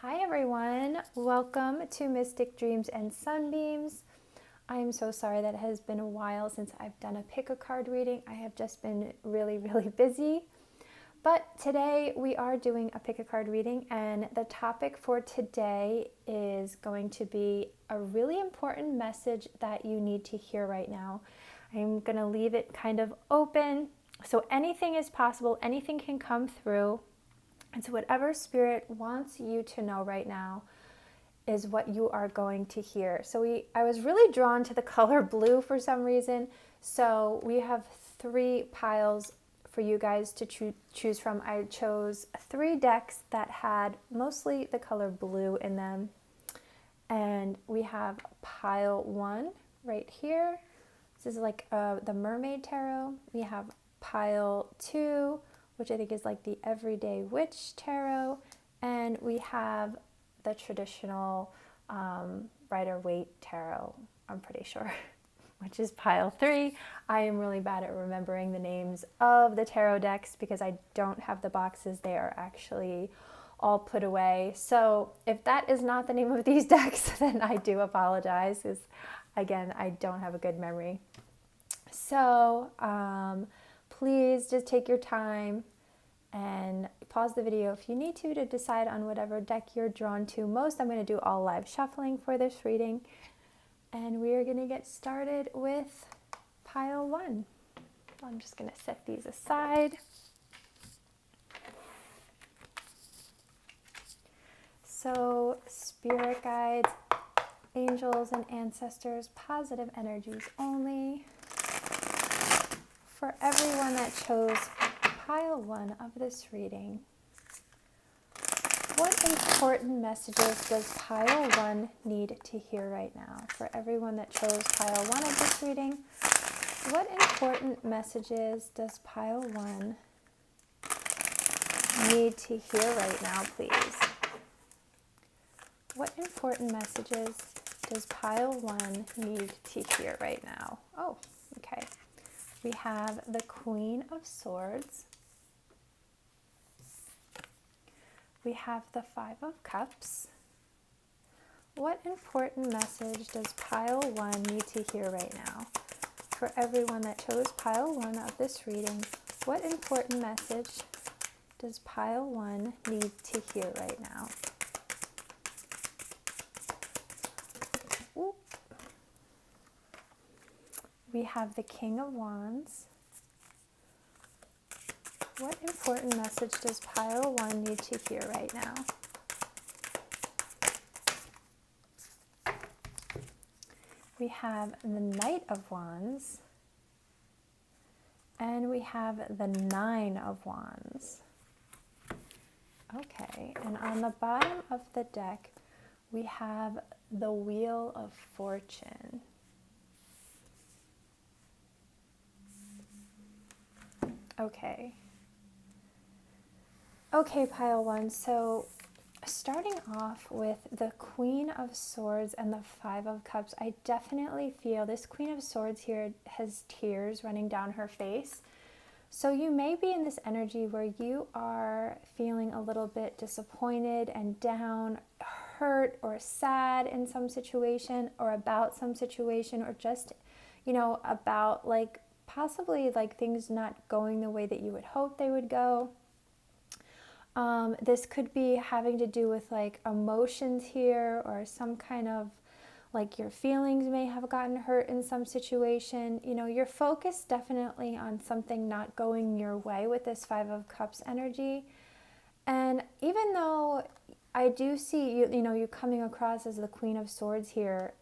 Hi everyone, welcome to Mystic Dreams and Sunbeams. I'm so sorry that it has been a while since I've done a pick a card reading. I have just been really busy. But today we are doing a pick a card reading, and the topic for today is going to be a really important message that you need to hear right now. I'm going to leave it kind of open, so anything is possible, anything can come through. And so whatever spirit wants you to know right now is what you are going to hear. So I was really drawn to the color blue for some reason. So we have 3 piles for you guys to choose from. I chose 3 decks that had mostly the color blue in them. And we have pile 1 right here. This is like the Mermaid Tarot. We have pile 2, which I think is like the Everyday Witch Tarot, and we have the traditional Rider-Waite Tarot, I'm pretty sure, which is pile 3. I am really bad at remembering the names of the tarot decks because I don't have the boxes. They are actually all put away. So if that is not the name of these decks, then I do apologize, because again, I don't have a good memory. So please just take your time and pause the video if you need to decide on whatever deck you're drawn to most. I'm going to do all live shuffling for this reading, and we are going to get started with pile 1. I'm just going to set these aside. So spirit guides, angels and ancestors, positive energies only. For everyone that chose pile 1 of this reading, what important messages does pile 1 need to hear right now? For everyone that chose pile 1 of this reading, what important messages does pile 1 need to hear right now, please? What important messages does pile 1 need to hear right now? Oh, okay. We have the Queen of Swords. We have the 5 of Cups. What important message does pile 1 need to hear right now? For everyone that chose pile 1 of this reading, what important message does pile 1 need to hear right now? Ooh. We have the King of Wands. What important message does pile 1 need to hear right now? We have the Knight of Wands. And we have the 9 of Wands. Okay, and on the bottom of the deck, we have the Wheel of Fortune. Okay. Okay, pile 1, so starting off with the Queen of Swords and the 5 of Cups, I definitely feel this Queen of Swords here has tears running down her face. So you may be in this energy where you are feeling a little bit disappointed and down, hurt or sad in some situation, or about some situation, or just, about like possibly like things not going the way that you would hope they would go. This could be having to do with like emotions here, or some kind of like your feelings may have gotten hurt in some situation. You're focused definitely on something not going your way with this 5 of Cups energy. And even though I do see you coming across as the Queen of Swords here,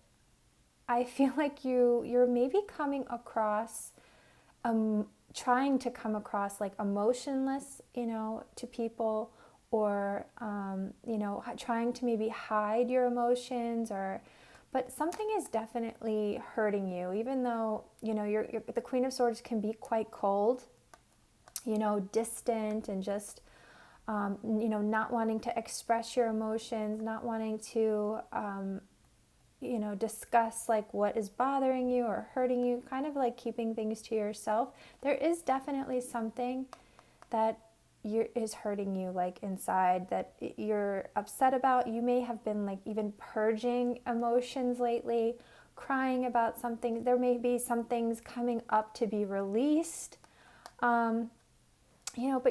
I feel like you're maybe coming across trying to come across like emotionless, to people, or, trying to maybe hide your emotions, but something is definitely hurting you, even though, the Queen of Swords can be quite cold, distant, and just, not wanting to express your emotions, not wanting to, discuss like what is bothering you or hurting you, kind of like keeping things to yourself. There is definitely something that is hurting you, like inside, that you're upset about. You may have been like even purging emotions lately, crying about something. There may be some things coming up to be released. But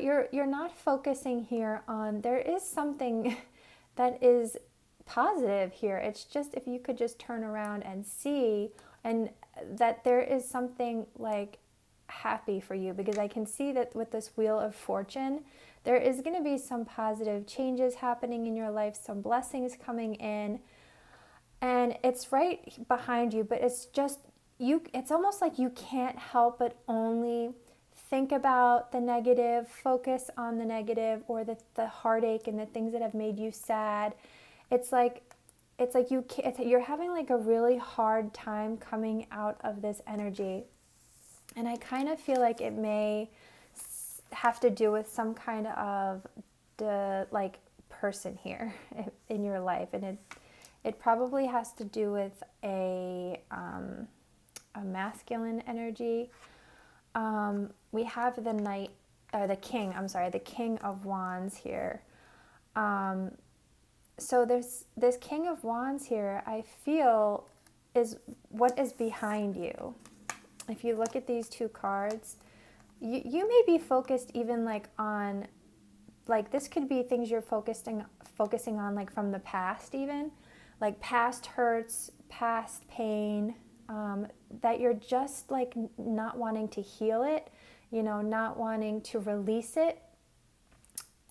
you're not focusing here on, there is something that is positive here. It's just, if you could just turn around and see, and that there is something like happy for you, because I can see that with this Wheel of Fortune, there is going to be some positive changes happening in your life, some blessings coming in, and it's right behind you, but it's just, it's almost like you can't help but only think about the negative, focus on the negative, or the heartache and the things that have made you sad. It's like you're having like a really hard time coming out of this energy. And I kind of feel like it may have to do with some kind of person here in your life, and it probably has to do with a masculine energy. We have the King of Wands here. So there's this King of Wands here, I feel, is what is behind you. If you look at these two cards, you may be focused even like on, like this could be things you're focusing on like from the past, even like past hurts, past pain, that you're just like not wanting to heal it, not wanting to release it.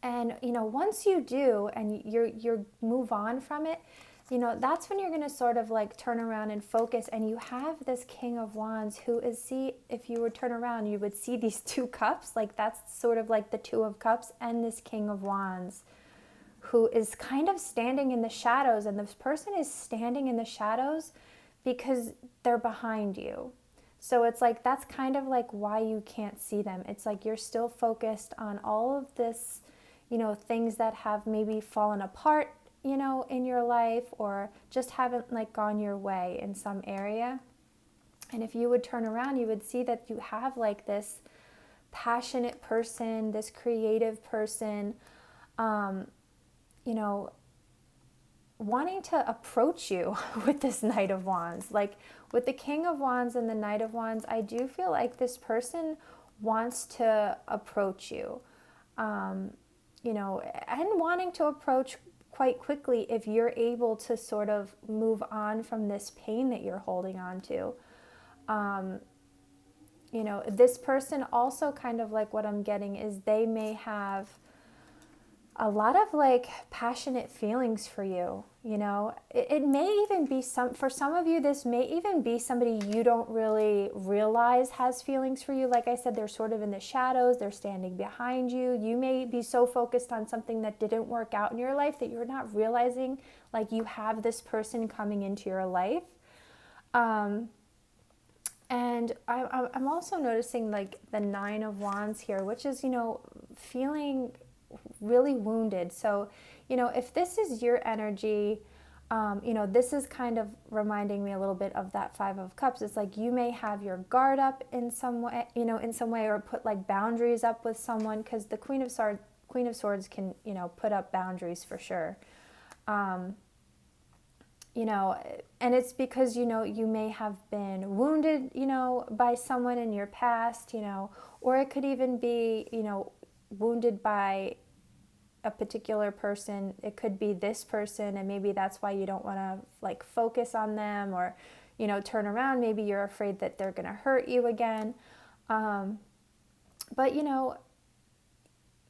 And, once you do and you move on from it, that's when you're going to sort of like turn around and focus. And you have this King of Wands who is, if you would turn around, you would see these two cups, like that's sort of like the Two of Cups, and this King of Wands who is kind of standing in the shadows. And this person is standing in the shadows because they're behind you. So it's like, that's kind of like why you can't see them. It's like you're still focused on all of this, things that have maybe fallen apart, in your life, or just haven't like gone your way in some area. And if you would turn around, you would see that you have like this passionate person, this creative person, wanting to approach you with this Knight of Wands. Like with the King of Wands and the Knight of Wands, I do feel like this person wants to approach you, and wanting to approach quite quickly if you're able to sort of move on from this pain that you're holding on to. This person also, kind of like what I'm getting is they may have a lot of like passionate feelings for you. It may even be for some of you, this may even be somebody you don't really realize has feelings for you. Like I said, they're sort of in the shadows, they're standing behind you. You may be so focused on something that didn't work out in your life that you're not realizing like you have this person coming into your life. And I'm also noticing like the Nine of Wands here, which is, feeling really wounded. So, if this is your energy, this is kind of reminding me a little bit of that Five of Cups. It's like you may have your guard up in some way, or put like boundaries up with someone, because the Queen of Swords can, put up boundaries for sure. And it's because, you may have been wounded, by someone in your past, or it could even be, wounded by a particular person. It could be this person, and maybe that's why you don't want to like focus on them, or turn around. Maybe you're afraid that they're going to hurt you again. But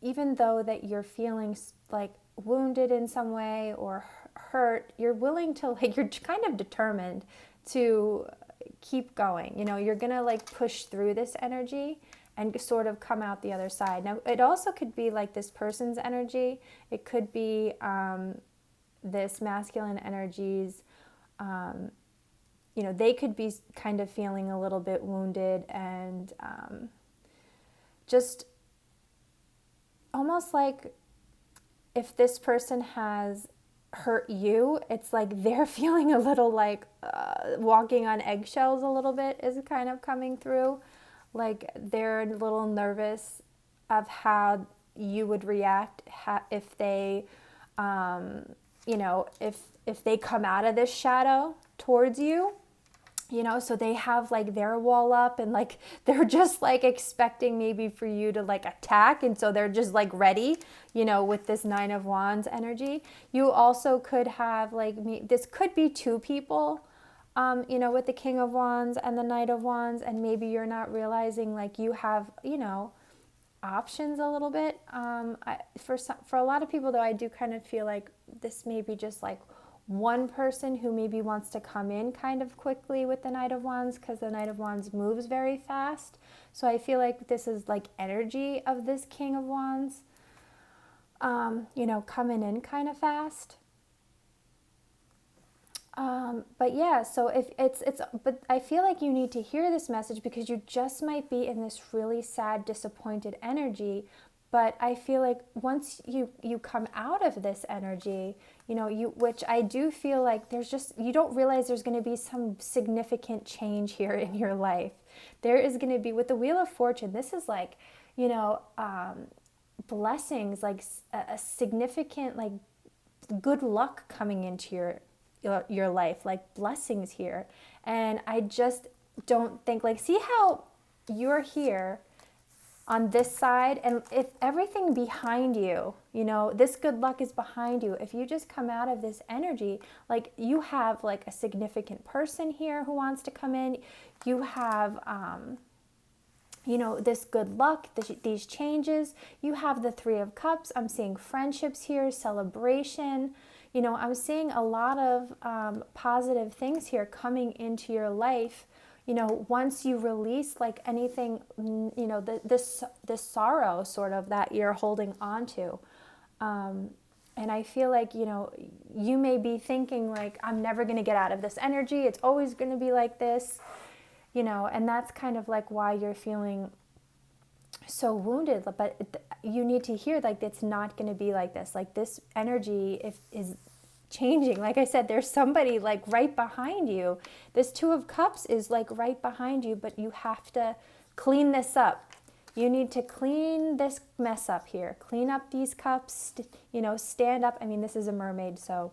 even though that you're feeling like wounded in some way or hurt, you're willing to, like, you're kind of determined to keep going. You're going to like push through this energy and sort of come out the other side. Now, it also could be like this person's energy. It could be this masculine energies. They could be kind of feeling a little bit wounded, and just almost like if this person has hurt you, it's like they're feeling a little like walking on eggshells a little bit is kind of coming through. Like they're a little nervous of how, you would react if they, you know, if they come out of this shadow towards you. You know, so they have like their wall up and like they're just like expecting maybe for you to like attack, and so they're just like ready, you know, with this Nine of Wands energy. You also could have like this could be two people, you know, with the King of Wands and the Knight of Wands, and maybe you're not realizing like you have, you know, options a little bit. For a lot of people though, I do kind of feel like this may be just like one person who maybe wants to come in kind of quickly with the Knight of Wands, because the Knight of Wands moves very fast. So I feel like this is like energy of this King of Wands, you know, coming in kind of fast. But yeah, so if but I feel like you need to hear this message because you just might be in this really sad, disappointed energy. But I feel like once you come out of this energy, you know, which I do feel like there's just, you don't realize there's going to be some significant change here in your life. There is going to be, with the Wheel of Fortune, this is like, you know, blessings, like a significant, like good luck coming into your life, like blessings here. And I just don't think, like, see how you're here on this side, and if everything behind you, you know, this good luck is behind you. If you just come out of this energy, like you have like a significant person here who wants to come in. You have, you know, this good luck, these changes. You have the Three of Cups. I'm seeing friendships here, celebration. You know, I'm seeing a lot of positive things here coming into your life. You know, once you release like anything, you know, this sorrow sort of that you're holding on to. And I feel like, you know, you may be thinking like, I'm never going to get out of this energy. It's always going to be like this, you know, and that's kind of like why you're feeling so wounded. But you need to hear like, it's not going to be like this. Like this energy is changing. Like I said, there's somebody like right behind you. This Two of Cups is like right behind you, but you have to clean this up. You need to clean this mess up here. Clean up these cups, you know, stand up. I mean, this is a mermaid, so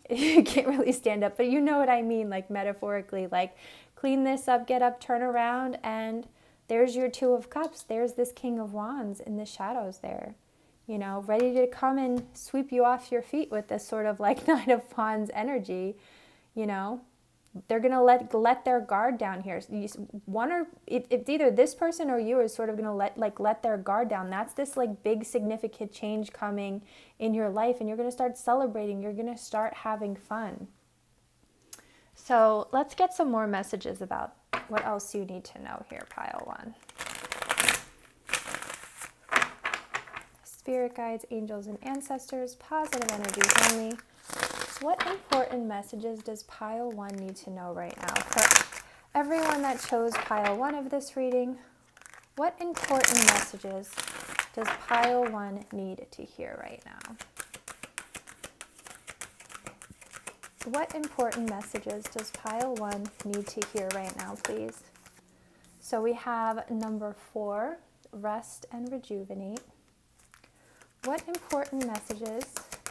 you can't really stand up, but you know what I mean, like metaphorically, like clean this up, get up, turn around, and there's your Two of Cups. There's this King of Wands in the shadows there. You know, ready to come and sweep you off your feet with this sort of like Knight of Wands energy. You know, they're going to let their guard down here. It's either this person or you is sort of going to let their guard down. That's this like big significant change coming in your life, and you're going to start celebrating. You're going to start having fun. So let's get some more messages about what else you need to know here, pile one. Spirit guides, angels, and ancestors, positive energies only. What important messages does pile one need to know right now? For everyone that chose pile one of this reading, what important messages does pile one need to hear right now? What important messages does pile one need to hear right now, please? So we have number 4, rest and rejuvenate. What important messages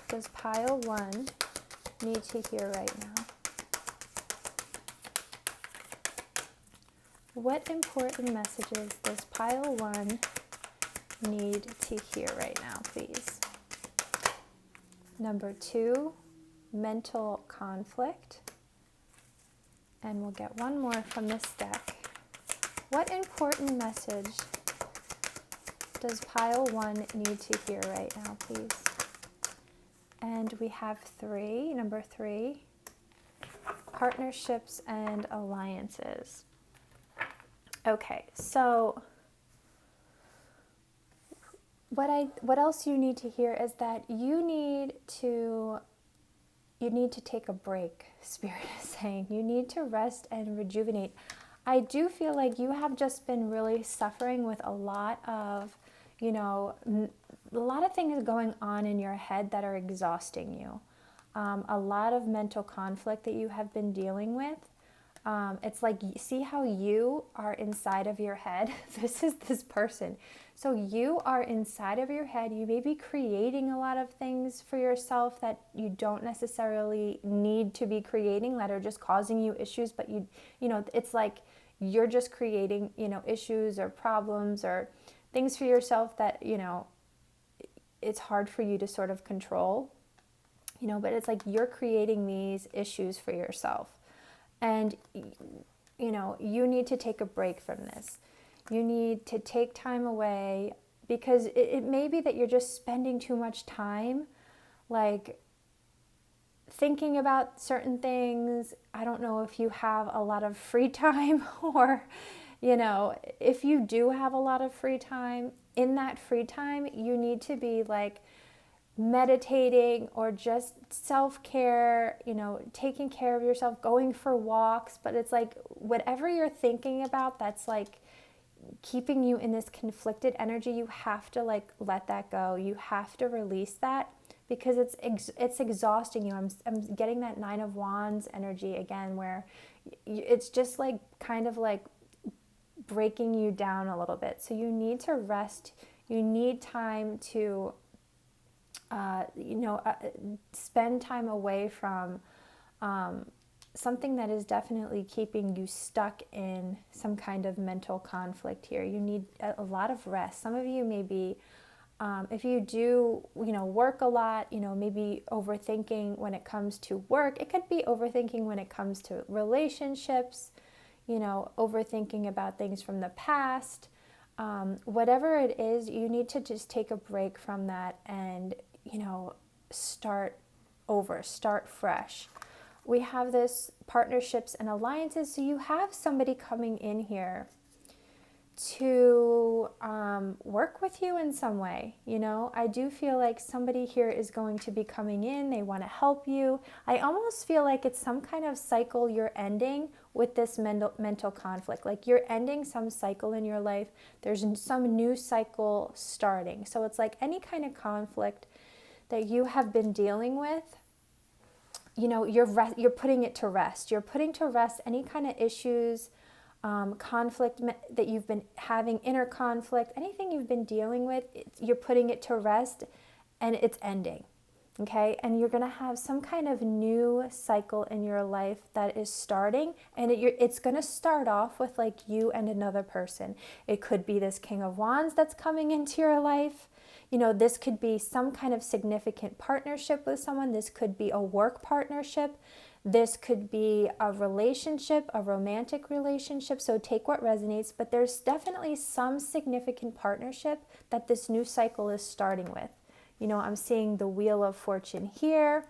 does pile one need to hear right now? What important messages does pile one need to hear right now, please? Number 2, mental conflict. And we'll get one more from this deck. What important message does pile one need to hear right now, please? And we have 3, number 3, partnerships and alliances. Okay, so what else you need to hear is that you need to take a break, Spirit is saying. You need to rest and rejuvenate. I do feel like you have just been really suffering with a lot of, you know, a lot of things going on in your head that are exhausting you. A lot of mental conflict that you have been dealing with. It's like, see how you are inside of your head? This is this person. So you are inside of your head. You may be creating a lot of things for yourself that you don't necessarily need to be creating, that are just causing you issues, but it's like you're just creating, issues or problems or things for yourself that, it's hard for you to sort of control, but it's like you're creating these issues for yourself. And, you need to take a break from this. You need to take time away, because it may be that you're just spending too much time, like, thinking about certain things. I don't know if you have a lot of free time or, if you do have a lot of free time, in that free time, you need to be like meditating or just self-care, taking care of yourself, going for walks. But it's like whatever you're thinking about that's like keeping you in this conflicted energy, you have to like let that go. You have to release that, because it's exhausting you. I'm getting that 9 of Wands energy again, where it's just like kind of like breaking you down a little bit. So you need to rest. You need time to spend time away from something that is definitely keeping you stuck in some kind of mental conflict here. You need a lot of rest. Some of you may be, if you do, work a lot, maybe overthinking when it comes to work. It could be overthinking when it comes to relationships, overthinking about things from the past. Whatever it is, you need to just take a break from that and, start over, start fresh. We have this partnerships and alliances. So you have somebody coming in here to work with you in some way. I do feel like somebody here is going to be coming in. They want to help you. I almost feel like it's some kind of cycle you're ending with this mental conflict. Like you're ending some cycle in your life. There's some new cycle starting. So it's like any kind of conflict that you have been dealing with, you're putting it to rest. You're putting to rest any kind of issues, conflict that you've been having, inner conflict, anything you've been dealing with, you're putting it to rest, and it's ending. Okay, and you're going to have some kind of new cycle in your life that is starting, and it's going to start off with like you and another person. It could be this King of Wands that's coming into your life. This could be some kind of significant partnership with someone. This could be a work partnership. This could be a relationship, a romantic relationship. So take what resonates, but there's definitely some significant partnership that this new cycle is starting with. I'm seeing the Wheel of Fortune here.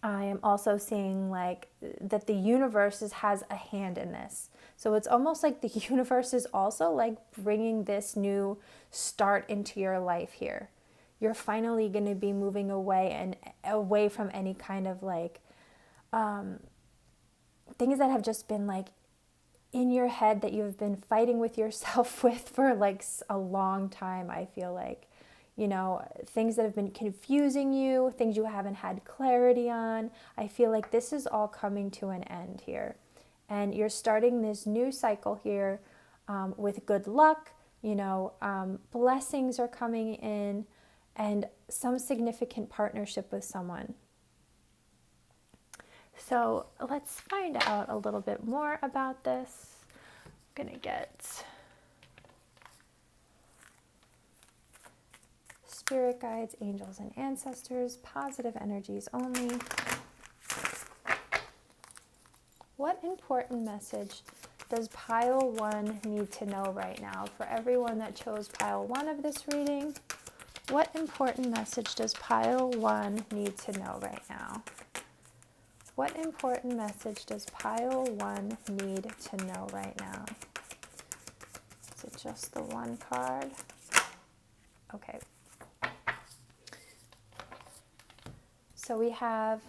I am also seeing like that the universe has a hand in this. So it's almost like the universe is also like bringing this new start into your life here. You're finally going to be moving away from any kind of like things that have just been like in your head that you've been fighting with yourself with for like a long time. I feel like, things that have been confusing you, things you haven't had clarity on. I feel like this is all coming to an end here. And you're starting this new cycle here with good luck, blessings are coming in, and some significant partnership with someone. So let's find out a little bit more about this. I'm going to get spirit guides, angels, and ancestors, positive energies only. What important message does pile 1 need to know right now? For everyone that chose pile 1 of this reading, what important message does pile 1 need to know right now? What important message does pile 1 need to know right now? Is it just the 1 card? Okay. So we have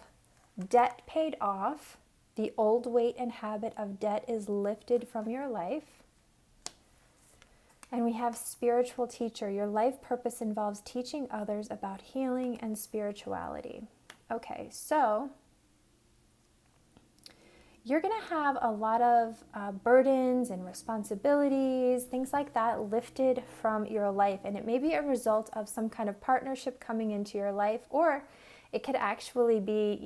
debt paid off. The old weight and habit of debt is lifted from your life. And we have spiritual teacher. Your life purpose involves teaching others about healing and spirituality. Okay, so you're going to have a lot of burdens and responsibilities, things like that, lifted from your life. And it may be a result of some kind of partnership coming into your life, or it could actually be,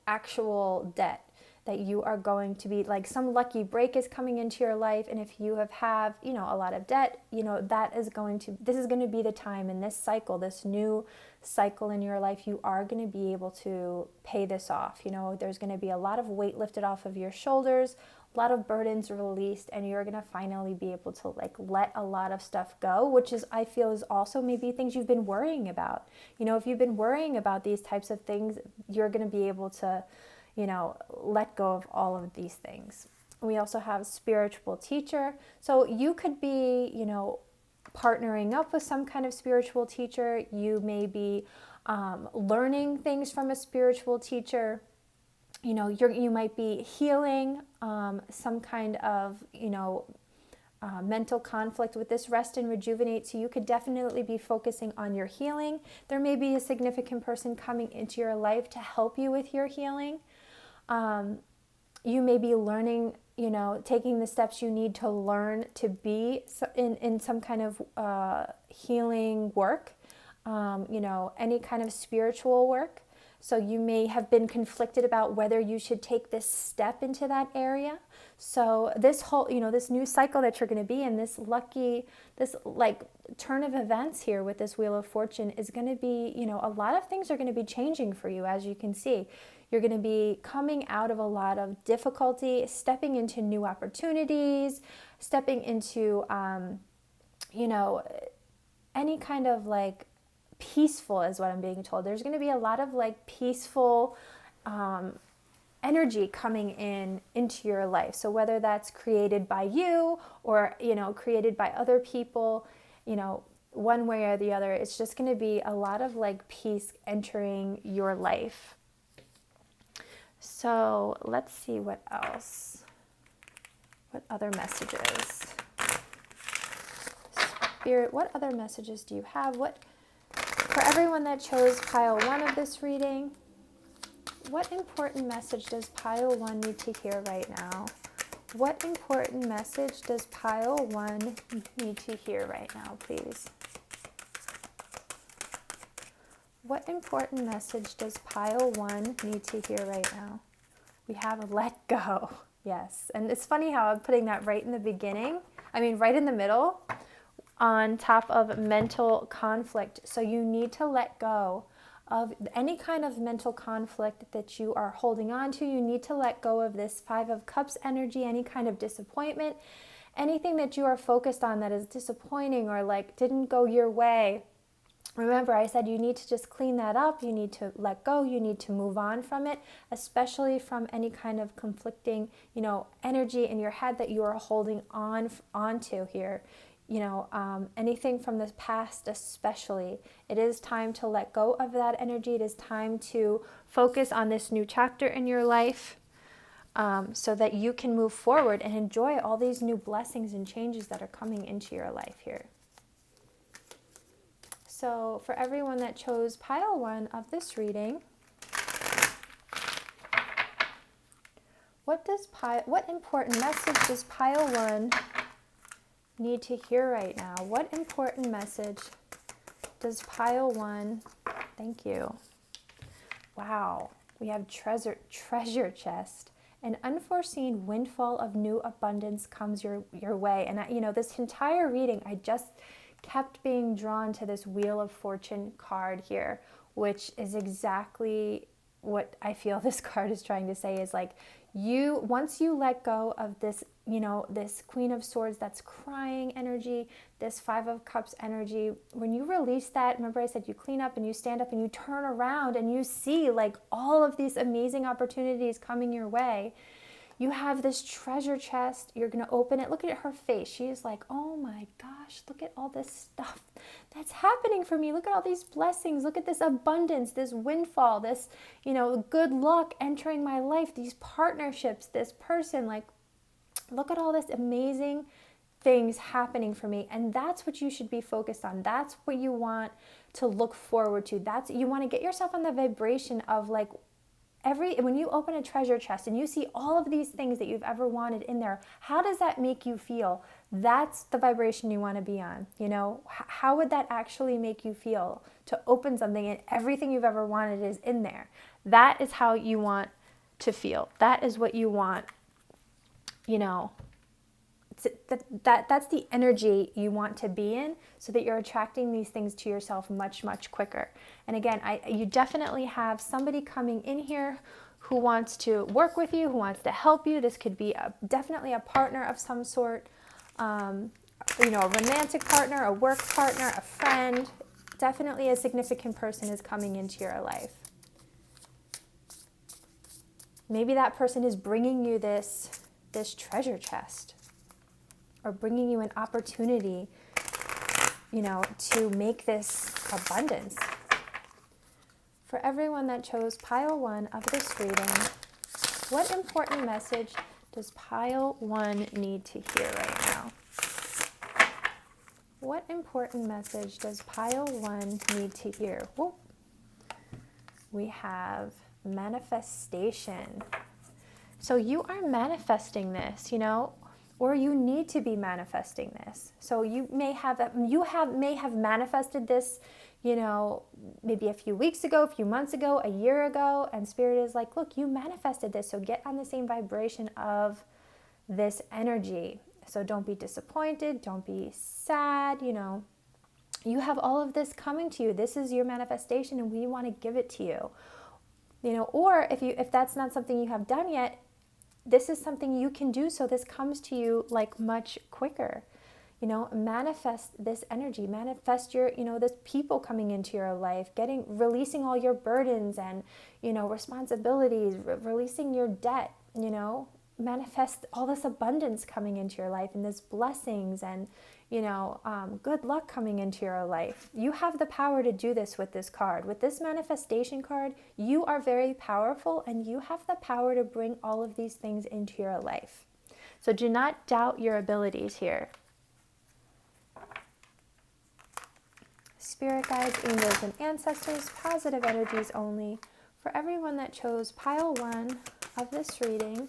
actual debt that you are going to be, like some lucky break is coming into your life. And if you have, a lot of debt, this is going to be the time in this cycle, this new cycle in your life, you are going to be able to pay this off. There's going to be a lot of weight lifted off of your shoulders, a lot of burdens released, and you're going to finally be able to let a lot of stuff go, which is, I feel, is also maybe things you've been worrying about. If you've been worrying about these types of things, you're going to be able to let go of all of these things. We also have spiritual teacher. So you could be, partnering up with some kind of spiritual teacher. You may be learning things from a spiritual teacher. You might be healing some kind of, mental conflict with this rest and rejuvenate. So you could definitely be focusing on your healing. There may be a significant person coming into your life to help you with your healing. You may be learning, taking the steps you need to learn to be in some kind of healing work, any kind of spiritual work. So you may have been conflicted about whether you should take this step into that area. So this whole, this new cycle that you're going to be in, this turn of events here with this Wheel of Fortune is going to be, a lot of things are going to be changing for you, as you can see. You're going to be coming out of a lot of difficulty, stepping into new opportunities, stepping into, any kind of peaceful is what I'm being told. There's going to be a lot of peaceful energy coming into your life. So whether that's created by you or, created by other people, one way or the other, it's just going to be a lot of peace entering your life. So let's see what else. What other messages? Spirit, what other messages do you have? For everyone that chose pile 1 of this reading, what important message does pile 1 need to hear right now? What important message does pile 1 need to hear right now, please? What important message does pile 1 need to hear right now? We have let go. Yes. And it's funny how I'm putting that right in the beginning. Right in the middle on top of mental conflict. So you need to let go of any kind of mental conflict that you are holding on to. You need to let go of this 5 of Cups energy, any kind of disappointment, anything that you are focused on that is disappointing or didn't go your way. Remember, I said you need to just clean that up. You need to let go. You need to move on from it, especially from any kind of conflicting, energy in your head that you are holding onto here. Anything from the past especially. It is time to let go of that energy. It is time to focus on this new chapter in your life so that you can move forward and enjoy all these new blessings and changes that are coming into your life here. So for everyone that chose pile 1 of this reading, what important message does pile 1 need to hear right now? What important message does pile 1? Thank you. Wow, we have treasure chest. An unforeseen windfall of new abundance comes your way. And this entire reading, I just kept being drawn to this Wheel of Fortune card here, which is exactly what I feel this card is trying to say is once you let go of this, this Queen of Swords, that's crying energy, this 5 of Cups energy, when you release that, remember I said you clean up and you stand up and you turn around and you see all of these amazing opportunities coming your way. You have this treasure chest. You're going to open it. Look at her face. She is like, oh my gosh, look at all this stuff that's happening for me. Look at all these blessings. Look at this abundance, this windfall, this, good luck entering my life, these partnerships, this person. Look at all this amazing things happening for me. And that's what you should be focused on. That's what you want to look forward to. You want to get yourself on the vibration of when you open a treasure chest and you see all of these things that you've ever wanted in there, how does that make you feel? That's the vibration you want to be on. You know, how would that actually make you feel to open something and everything you've ever wanted is in there? That is how you want to feel. That is what you want, you know. That's the energy you want to be in, so that you're attracting these things to yourself much, much quicker. And again, you definitely have somebody coming in here who wants to work with you, who wants to help you. This could be definitely a partner of some sort, you know, a romantic partner, a work partner, a friend. Definitely a significant person is coming into your life. Maybe that person is bringing you this treasure chest, or bringing you an opportunity, you know, to make this abundance. For everyone that chose pile 1 of this reading, what important message does pile 1 need to hear right now? What important message does pile 1 need to hear? Whoop. We have manifestation. So you are manifesting this, you know, or you need to be manifesting this. So you may have manifested this, you know, maybe a few weeks ago, a few months ago, a year ago, and Spirit is like, look, you manifested this, so get on the same vibration of this energy. So don't be disappointed, don't be sad, you know. You have all of this coming to you. This is your manifestation, and we want to give it to you. You know, or if that's not something you have done yet, this is something you can do, so this comes to you like much quicker. You know, manifest this energy, manifest your, you know, this people coming into your life, releasing all your burdens and, you know, responsibilities, releasing your debt, you know, manifest all this abundance coming into your life and this blessings and, you know, good luck coming into your life. You have the power to do this with this card. With this manifestation card, you are very powerful, and you have the power to bring all of these things into your life. So do not doubt your abilities here. Spirit guides, angels, and ancestors, positive energies only. For everyone that chose pile 1 of this reading,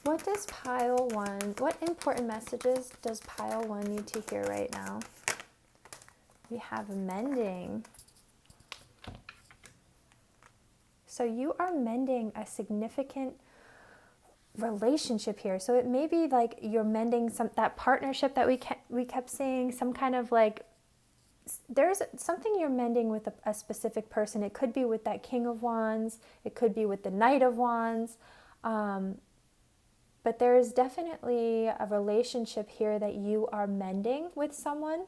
what important messages does pile 1 need to hear right now? We have mending. So you are mending a significant relationship here. So it may be like you're mending that partnership that we kept saying, some kind of like, there's something you're mending with a specific person. It could be with that King of Wands. It could be with the Knight of Wands. But there is definitely a relationship here that you are mending with someone.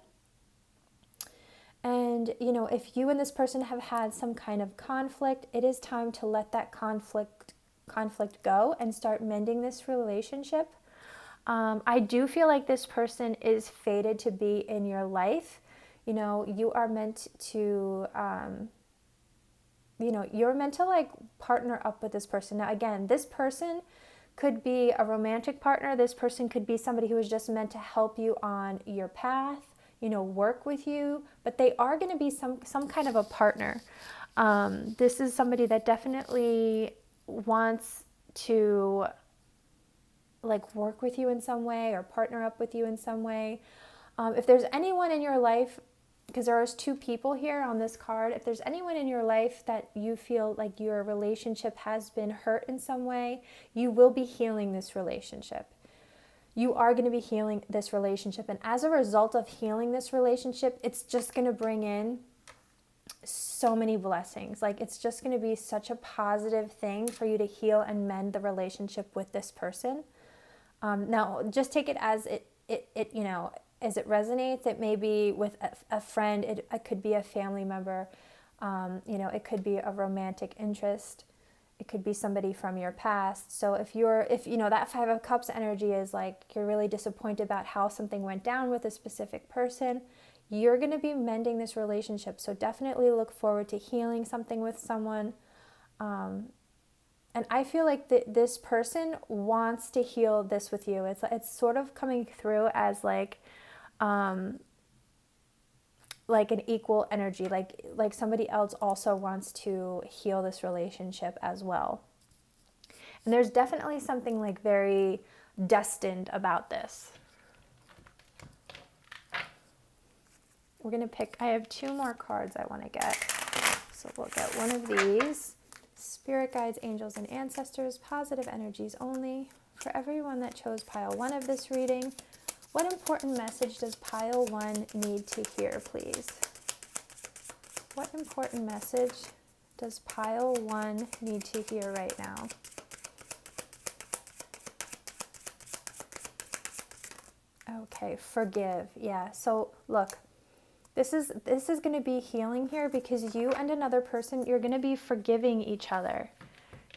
And, you know, if you and this person have had some kind of conflict, it is time to let that conflict go and start mending this relationship. I do feel like this person is fated to be in your life. You know, you are meant to, you know, you're meant to like partner up with this person. Now, again, this person could be a romantic partner. This person could be somebody who is just meant to help you on your path, you know, work with you, but they are going to be some kind of a partner. This is somebody that definitely wants to like work with you in some way or partner up with you in some way. If there's anyone in your life, because there's 2 people here on this card, if there's anyone in your life that you feel like your relationship has been hurt in some way, you will be healing this relationship. You are going to be healing this relationship. And as a result of healing this relationship, it's just going to bring in so many blessings. Like, it's just going to be such a positive thing for you to heal and mend the relationship with this person. Now, just take it as it you know, as it resonates. It may be with a friend. It could be a family member. You know, it could be a romantic interest. It could be somebody from your past. So if you know, that 5 of Cups energy is like you're really disappointed about how something went down with a specific person, you're going to be mending this relationship. So definitely look forward to healing something with someone. And I feel like this person wants to heal this with you. It's sort of coming through as like, like an equal energy, like somebody else also wants to heal this relationship as well. And there's definitely something like very destined about this. We're going to pick, I have 2 more cards I want to get. So we'll get one of these. Spirit guides, angels, and ancestors, positive energies only. For everyone that chose pile 1 of this reading, what important message does pile 1 need to hear, please? What important message does pile 1 need to hear right now? Okay, forgive. Yeah, so look, this is going to be healing here, because you and another person, you're going to be forgiving each other.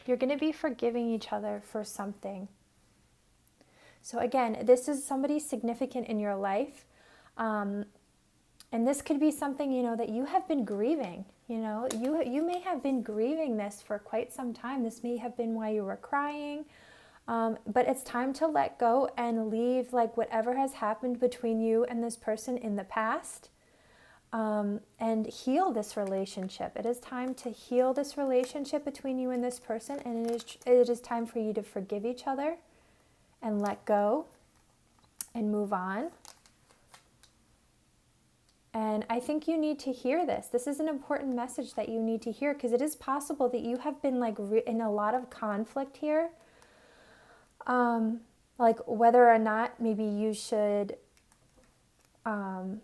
You're going to be forgiving each other for something. So again, this is somebody significant in your life. And this could be something, you know, that you have been grieving. You know, you may have been grieving this for quite some time. This may have been why you were crying. But it's time to let go and leave like whatever has happened between you and this person in the past. And heal this relationship. It is time to heal this relationship between you and this person, and it is time for you to forgive each other and let go and move on. And I think you need to hear this. This is an important message that you need to hear, because it is possible that you have been like in a lot of conflict here. Like whether or not maybe you should, or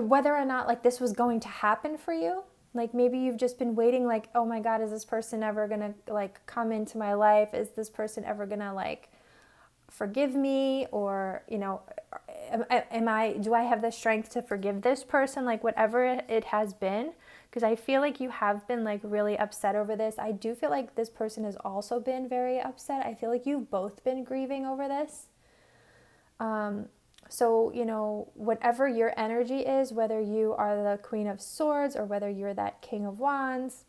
whether or not like this was going to happen for you. Like maybe you've just been waiting like, oh my God, is this person ever gonna like come into my life? Is this person ever gonna like forgive me? Or, you know, do I have the strength to forgive this person? Like whatever it has been, because I feel like you have been like really upset over this. I do feel like this person has also been very upset. I feel like you've both been grieving over this. So, you know, whatever your energy is, whether you are the Queen of Swords or whether you're that King of Wands,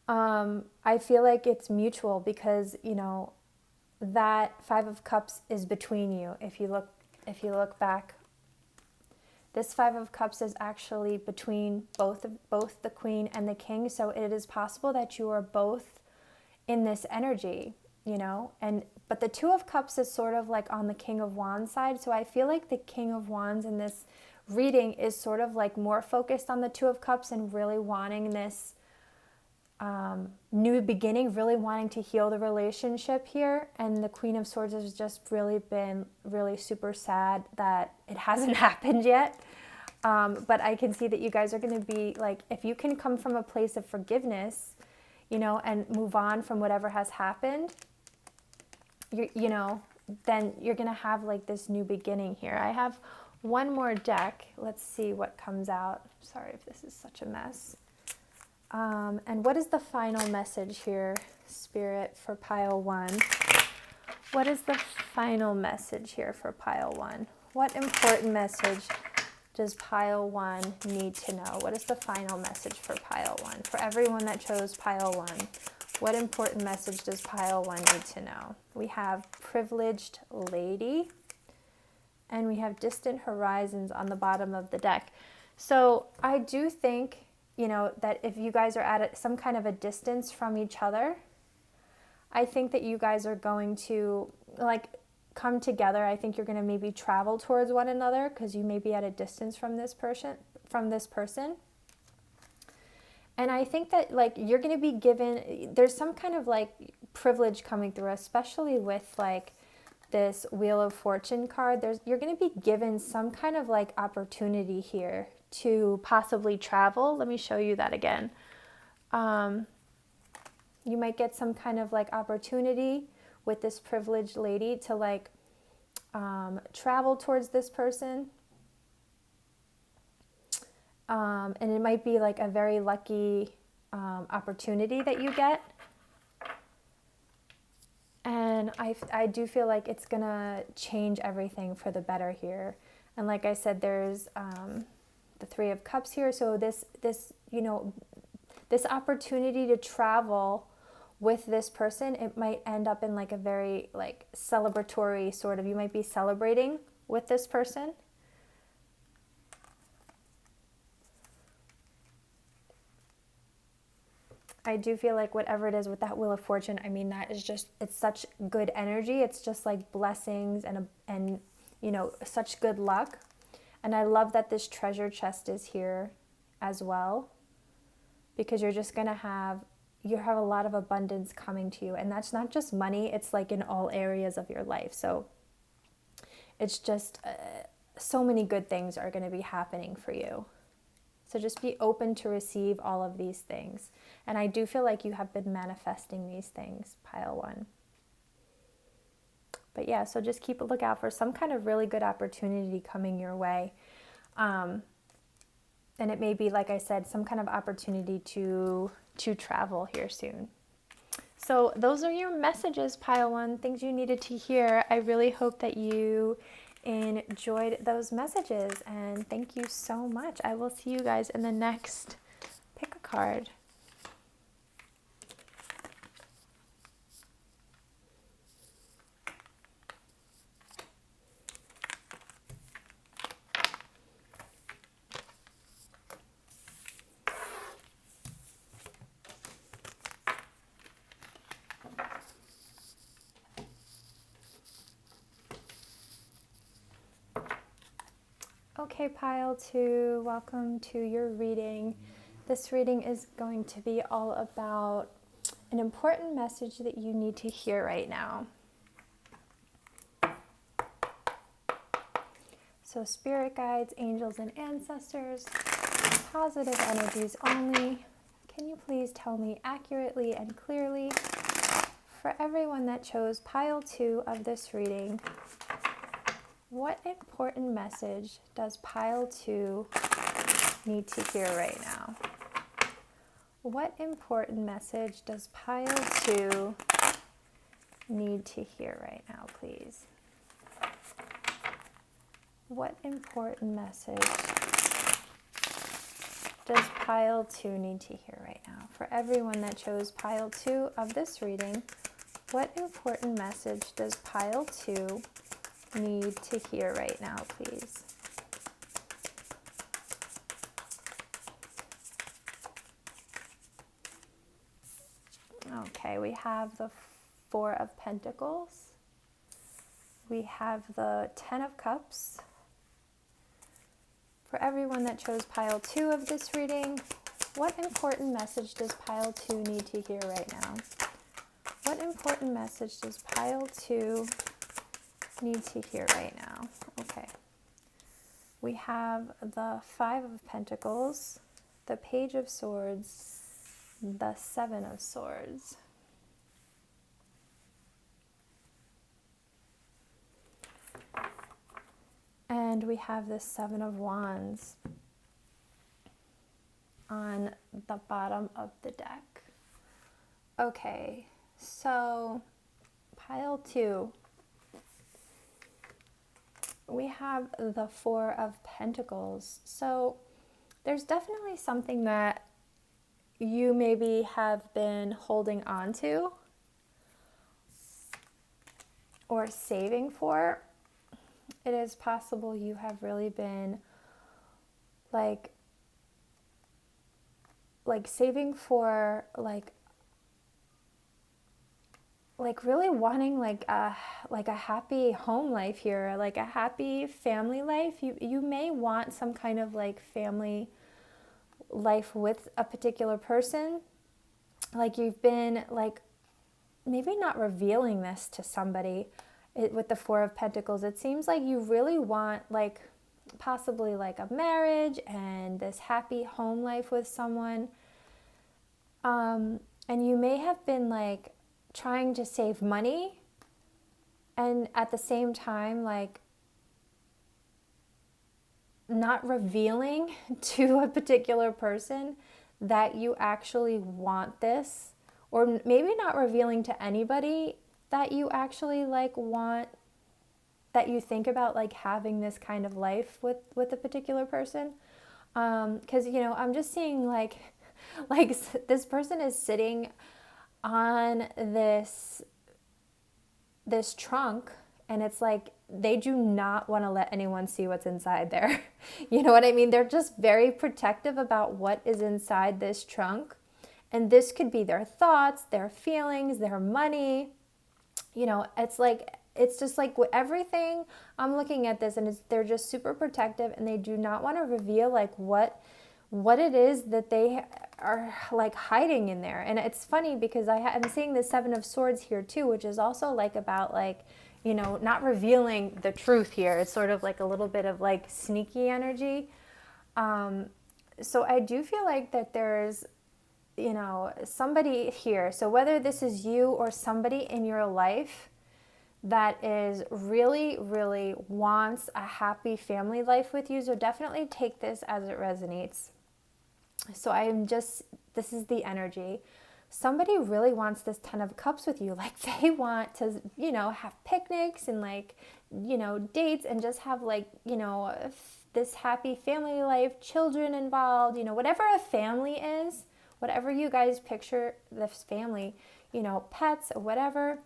I feel like it's mutual, because, you know, that 5 of Cups is between you. If you look back, this 5 of Cups is actually between both the Queen and the King. So it is possible that you are both in this energy, you know, but the 2 of Cups is sort of like on the King of Wands side. So I feel like the King of Wands in this reading is sort of like more focused on the 2 of Cups and really wanting this new beginning, really wanting to heal the relationship here. And the Queen of Swords has just really been really super sad that it hasn't happened yet. But I can see that you guys are going to be like, if you can come from a place of forgiveness, you know, and move on from whatever has happened, you know, then you're going to have like this new beginning here. I have one more deck. Let's see what comes out. Sorry if this is such a mess. And what is the final message here, Spirit, for pile 1? What is the final message here for pile 1? What important message does pile 1 need to know? What is the final message for pile 1? For everyone that chose pile 1, what important message does pile 1 need to know? We have Privileged Lady, and we have Distant Horizons on the bottom of the deck. So I do think, you know, that if you guys are at some kind of a distance from each other, I think that you guys are going to like come together. I think you're going to maybe travel towards one another, because you may be at a distance from this person. And I think that like you're going to be given, there's some kind of like privilege coming through, especially with like this Wheel of Fortune card. You're going to be given some kind of like opportunity here to possibly travel. Let me show you that again. You might get some kind of like opportunity with this privileged lady to like travel towards this person. And it might be like a very lucky opportunity that you get. And I do feel like it's gonna change everything for the better here. And like I said, there's the 3 of Cups here. So this you know, this opportunity to travel with this person, it might end up in like a very like celebratory sort of, you might be celebrating with this person. I do feel like whatever it is with that Wheel of Fortune, I mean, that is just, it's such good energy. It's just like blessings and you know, such good luck. And I love that this treasure chest is here as well, because you're just going to have, you have a lot of abundance coming to you. And that's not just money, it's like in all areas of your life. So it's just so many good things are going to be happening for you. So just be open to receive all of these things. And I do feel like you have been manifesting these things, pile 1. But yeah, so just keep a lookout for some kind of really good opportunity coming your way. And it may be, like I said, some kind of opportunity to travel here soon. So those are your messages, pile 1, things you needed to hear. I really hope that you enjoyed those messages, and thank you so much. I will see you guys in the next pick a card. Okay, pile 2, welcome to your reading. This reading is going to be all about an important message that you need to hear right now. So spirit guides, angels, and ancestors, positive energies only. Can you please tell me accurately and clearly, for everyone that chose pile 2 of this reading, what important message does pile 2 need to hear right now? What important message does pile 2 need to hear right now, please? What important message does pile 2 need to hear right now? For everyone that chose pile 2 of this reading, what important message does pile 2 need to hear right now, please? Okay, we have the 4 of Pentacles. We have the 10 of Cups. For everyone that chose pile 2 of this reading, what important message does pile 2 need to hear right now? What important message does pile 2 need to hear right now? Okay. We have the 5 of Pentacles, the Page of Swords, the 7 of Swords. And we have the 7 of Wands on the bottom of the deck. Okay, so pile 2. We have the 4 of Pentacles. So there's definitely something that you maybe have been holding on to or saving for. It is possible you have really been like saving for like really wanting like a happy home life here, like a happy family life. You may want some kind of like family life with a particular person. Like you've been like maybe not revealing this to somebody. With the 4 of Pentacles, it seems like you really want like possibly like a marriage and this happy home life with someone. And you may have been like trying to save money and at the same time like not revealing to a particular person that you actually want this, or maybe not revealing to anybody that you actually like want, that you think about like having this kind of life with a particular person. Because you know, I'm just seeing like this person is sitting on this trunk, and it's like they do not want to let anyone see what's inside there. You know what I mean? They're just very protective about what is inside this trunk. And this could be their thoughts, their feelings, their money. It's just like everything. I'm looking at this and they're just super protective, and they do not want to reveal like what it is that they are like hiding in there. And it's funny because I'm seeing the Seven of Swords here too, which is also like about like, not revealing the truth here. It's sort of like a little bit of like sneaky energy. So I do feel like that there's, somebody here. So whether this is you or somebody in your life that is really, really wants a happy family life with you. So definitely take this as it resonates. So this is the energy. Somebody really wants this 10 of cups with you. Like they want to, have picnics and like, dates and just have like, this happy family life, children involved, whatever a family is, whatever you guys picture this family, pets or whatever,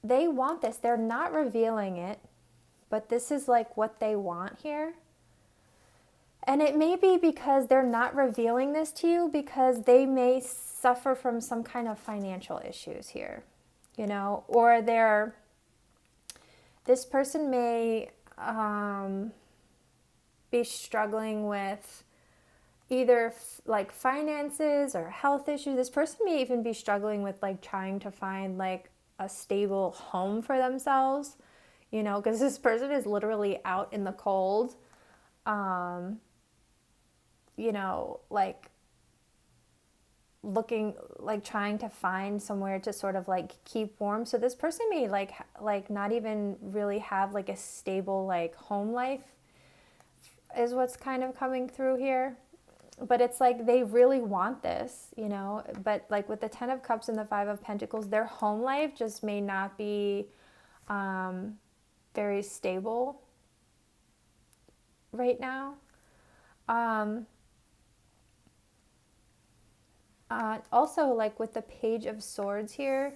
they want this. They're not revealing it, but this is like what they want here. And it may be because they're not revealing this to you because they may suffer from some kind of financial issues here, or this person may be struggling with either like finances or health issues. This person may even be struggling with like trying to find like a stable home for themselves, because this person is literally out in the cold. Like looking, like trying to find somewhere to sort of like keep warm. So this person may like not even really have like a stable like home life is what's kind of coming through here. But it's like they really want this, but like with the 10 of Cups and the 5 of Pentacles, their home life just may not be very stable right now. Also, like with the Page of Swords here,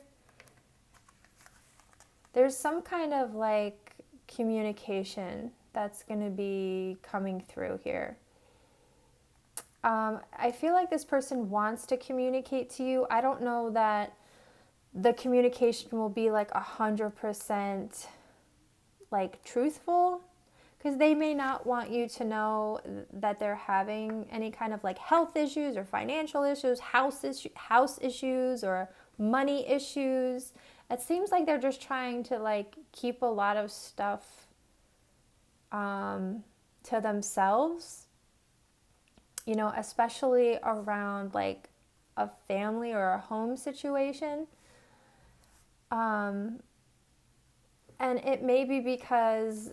there's some kind of like communication that's going to be coming through here. I feel like this person wants to communicate to you. I don't know that the communication will be like 100% like truthful, because they may not want you to know that they're having any kind of like health issues or financial issues, house issues or money issues. It seems like they're just trying to like keep a lot of stuff to themselves, especially around like a family or a home situation. And it may be because,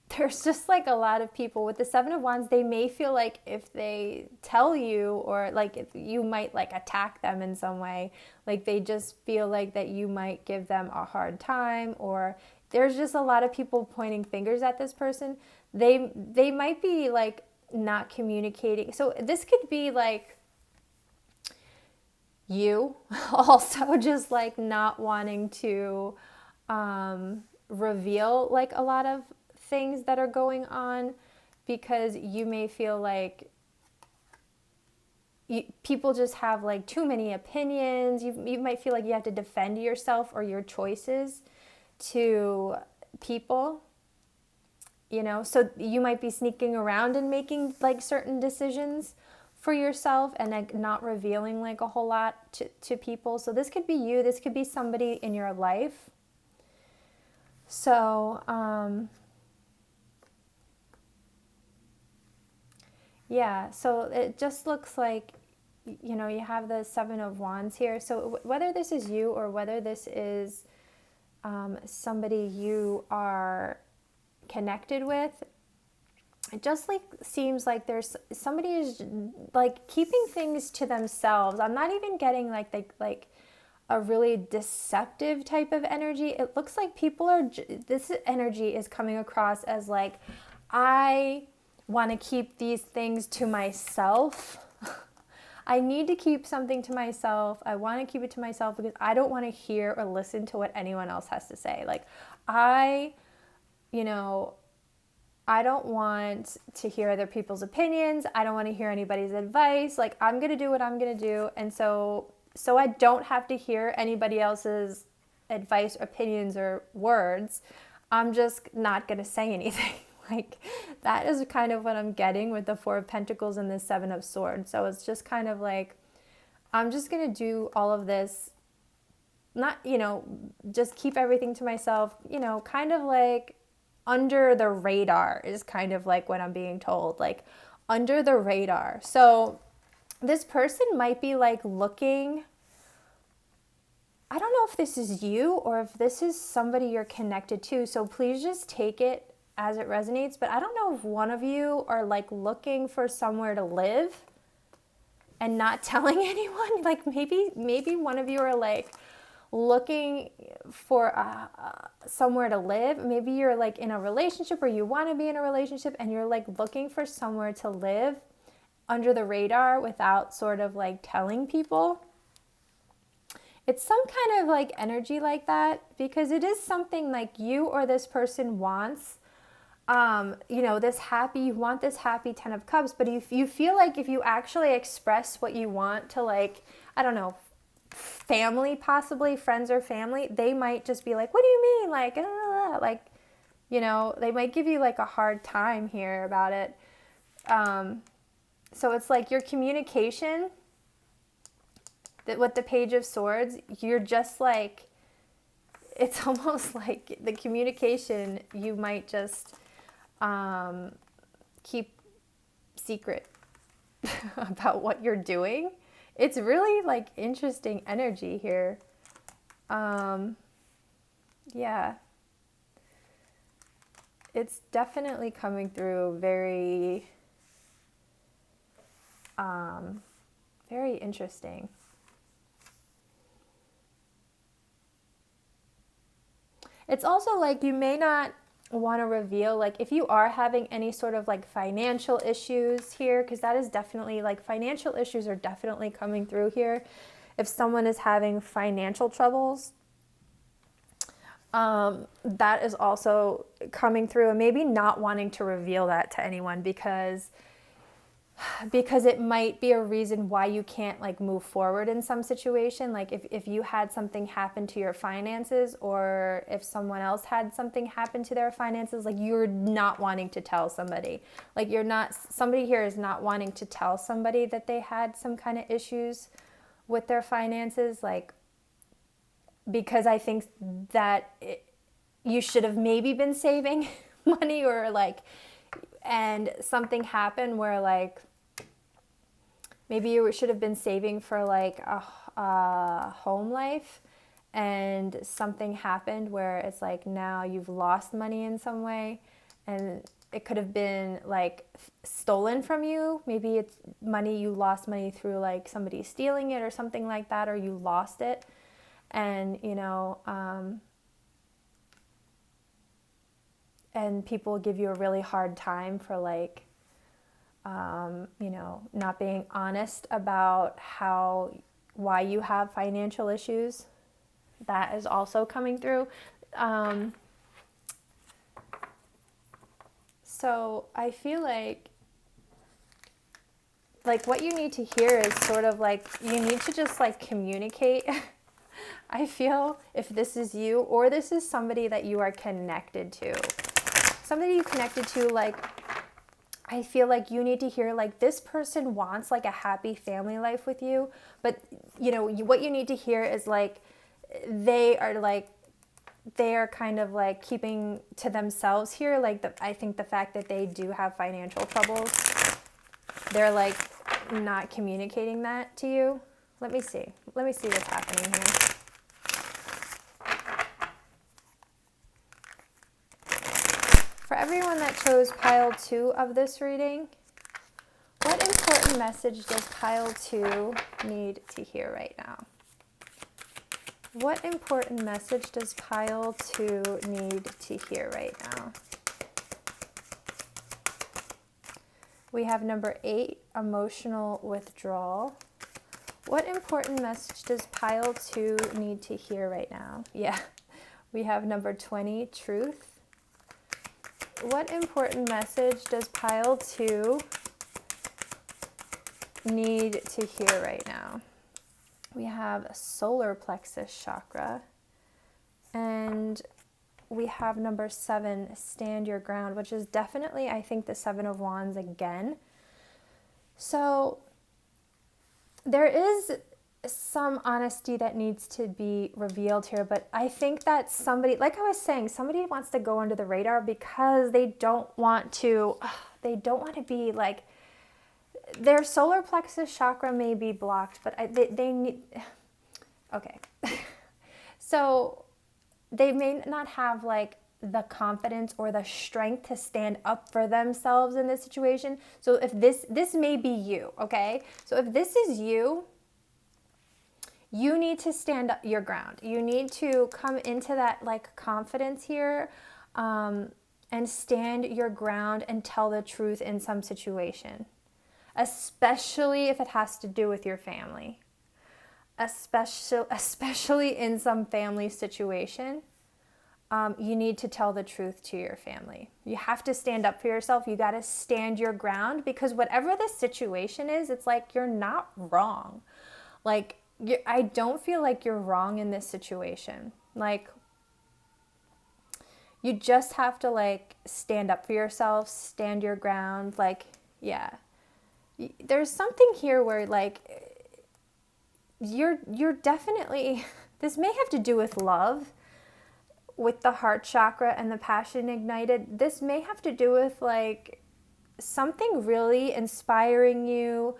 there's just like a lot of people with the 7 of Wands, they may feel like if they tell you or like if you might like attack them in some way, like they just feel like that you might give them a hard time, or there's just a lot of people pointing fingers at this person. They might be like not communicating. So this could be like you also just like not wanting to reveal like a lot of things that are going on, because you may feel like people just have like too many opinions. You might feel like you have to defend yourself or your choices to people, so you might be sneaking around and making like certain decisions for yourself and like not revealing like a whole lot to people. So this could be you, this could be somebody in your life. So yeah, so it just looks like, you have the 7 of Wands here. So whether this is you or whether this is somebody you are connected with, it just like seems like there's somebody is like keeping things to themselves. I'm not even getting like a really deceptive type of energy. It looks like people are, this energy is coming across as like, I want to keep these things to myself. I need to keep something to myself. I want to keep it to myself because I don't want to hear or listen to what anyone else has to say. Like I I don't want to hear other people's opinions. I don't want to hear anybody's advice. Like, I'm going to do what I'm going to do. And so I don't have to hear anybody else's advice, opinions, or words. I'm just not going to say anything. Like, that is kind of what I'm getting with the Four of Pentacles and the Seven of Swords. So it's just kind of like, I'm just going to do all of this, not, just keep everything to myself, kind of like under the radar is kind of like what I'm being told, like under the radar. So this person might be like looking, I don't know if this is you or if this is somebody you're connected to. So please just take it as it resonates. But I don't know if one of you are like looking for somewhere to live and not telling anyone. Like maybe one of you are like looking for somewhere to live. Maybe you're like in a relationship or you want to be in a relationship and you're like looking for somewhere to live under the radar without sort of like telling people. It's some kind of like energy like that, because it is something like you or this person wants, you want this happy Ten of Cups, but if you feel like if you actually express what you want to, like, I don't know, family, possibly friends or family, they might just be like, what do you mean? Like, they might give you like a hard time here about it. So it's like your communication, that with the Page of Swords, you're just like, it's almost like the communication you might just keep secret about what you're doing. It's really like interesting energy here. Yeah. It's definitely coming through very, very interesting. It's also like you may not want to reveal, like if you are having any sort of like financial issues here, because that is definitely like financial issues are definitely coming through here. If someone is having financial troubles, that is also coming through, and maybe not wanting to reveal that to anyone because it might be a reason why you can't like move forward in some situation. Like if you had something happen to your finances, or if someone else had something happen to their finances, like you're not wanting to tell somebody. Like somebody here is not wanting to tell somebody that they had some kind of issues with their finances, like, because I think that you should have maybe been saving money, or like, and something happened where like maybe you should have been saving for like a home life, and something happened where it's like now you've lost money in some way, and it could have been like stolen from you. Maybe it's money, you lost money through like somebody stealing it or something like that, or you lost it. And and people give you a really hard time for like, not being honest about why you have financial issues. That is also coming through. So I feel like what you need to hear is sort of like, you need to just like communicate. I feel, if this is you, or this is somebody that you are connected to, somebody you connected to, like, I feel like you need to hear, like, this person wants like a happy family life with you, but what you need to hear is like, they are kind of like keeping to themselves here. Like I think the fact that they do have financial troubles, they're like not communicating that to you. Let me see what's happening here. For everyone that chose pile 2 of this reading, what important message does pile 2 need to hear right now? What important message does pile 2 need to hear right now? We have number 8, emotional withdrawal. What important message does pile 2 need to hear right now? Yeah. We have number 20, truth. what important message does pile 2 need to hear right now? We have solar plexus chakra, and we have number 7, stand your ground, which is definitely, I think, the 7 of Wands again. So there is some honesty that needs to be revealed here, but I think that somebody, like I was saying, somebody wants to go under the radar because they don't want to be like, their solar plexus chakra may be blocked, but they need, okay. So they may not have like the confidence or the strength to stand up for themselves in this situation. So if this may be you, okay? So if this is you, you need to stand up your ground. You need to come into that like confidence here, and stand your ground and tell the truth in some situation, especially if it has to do with your family, especially in some family situation. You need to tell the truth to your family. You have to stand up for yourself. You got to stand your ground, because whatever the situation is, it's like you're not wrong. Like, I don't feel like you're wrong in this situation. Like, you just have to like stand up for yourself, stand your ground. Like, yeah, there's something here where like you're definitely, this may have to do with love, with the heart chakra and the passion ignited. This may have to do with like something really inspiring you,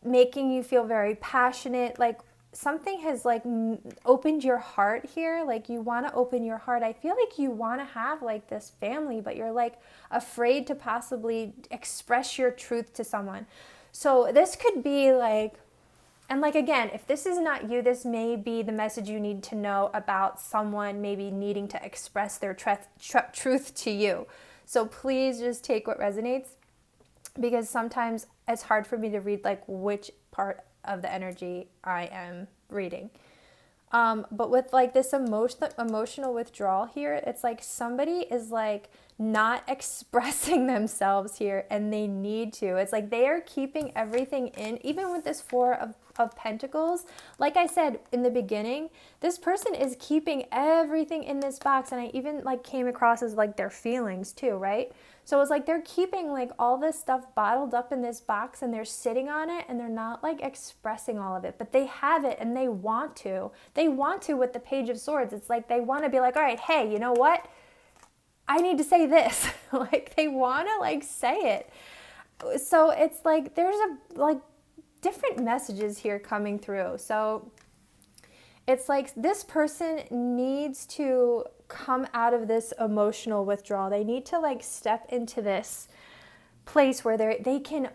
making you feel very passionate. Like something has like opened your heart here. Like you want to open your heart. I feel like you want to have like this family, but you're like afraid to possibly express your truth to someone. So this could be like, and like, again, if this is not you, this may be the message you need to know about someone maybe needing to express their truth to you. So please just take what resonates, because sometimes it's hard for me to read like which part of the energy I am reading. But with like this emotional withdrawal here, it's like somebody is like not expressing themselves here, and they need to. It's like they are keeping everything in, even with this 4 of Pentacles. Like I said in the beginning, this person is keeping everything in this box, and I even like came across as like their feelings too, right? So it's like they're keeping like all this stuff bottled up in this box, and they're sitting on it, and they're not like expressing all of it, but they have it, and they want to. They want to with the Page of Swords. It's like they want to be like, all right, hey, you know what? I need to say this. Like they want to like say it. So it's like there's a like different messages here coming through. So it's like this person needs to come out of this emotional withdrawal. They need to like step into this place where they can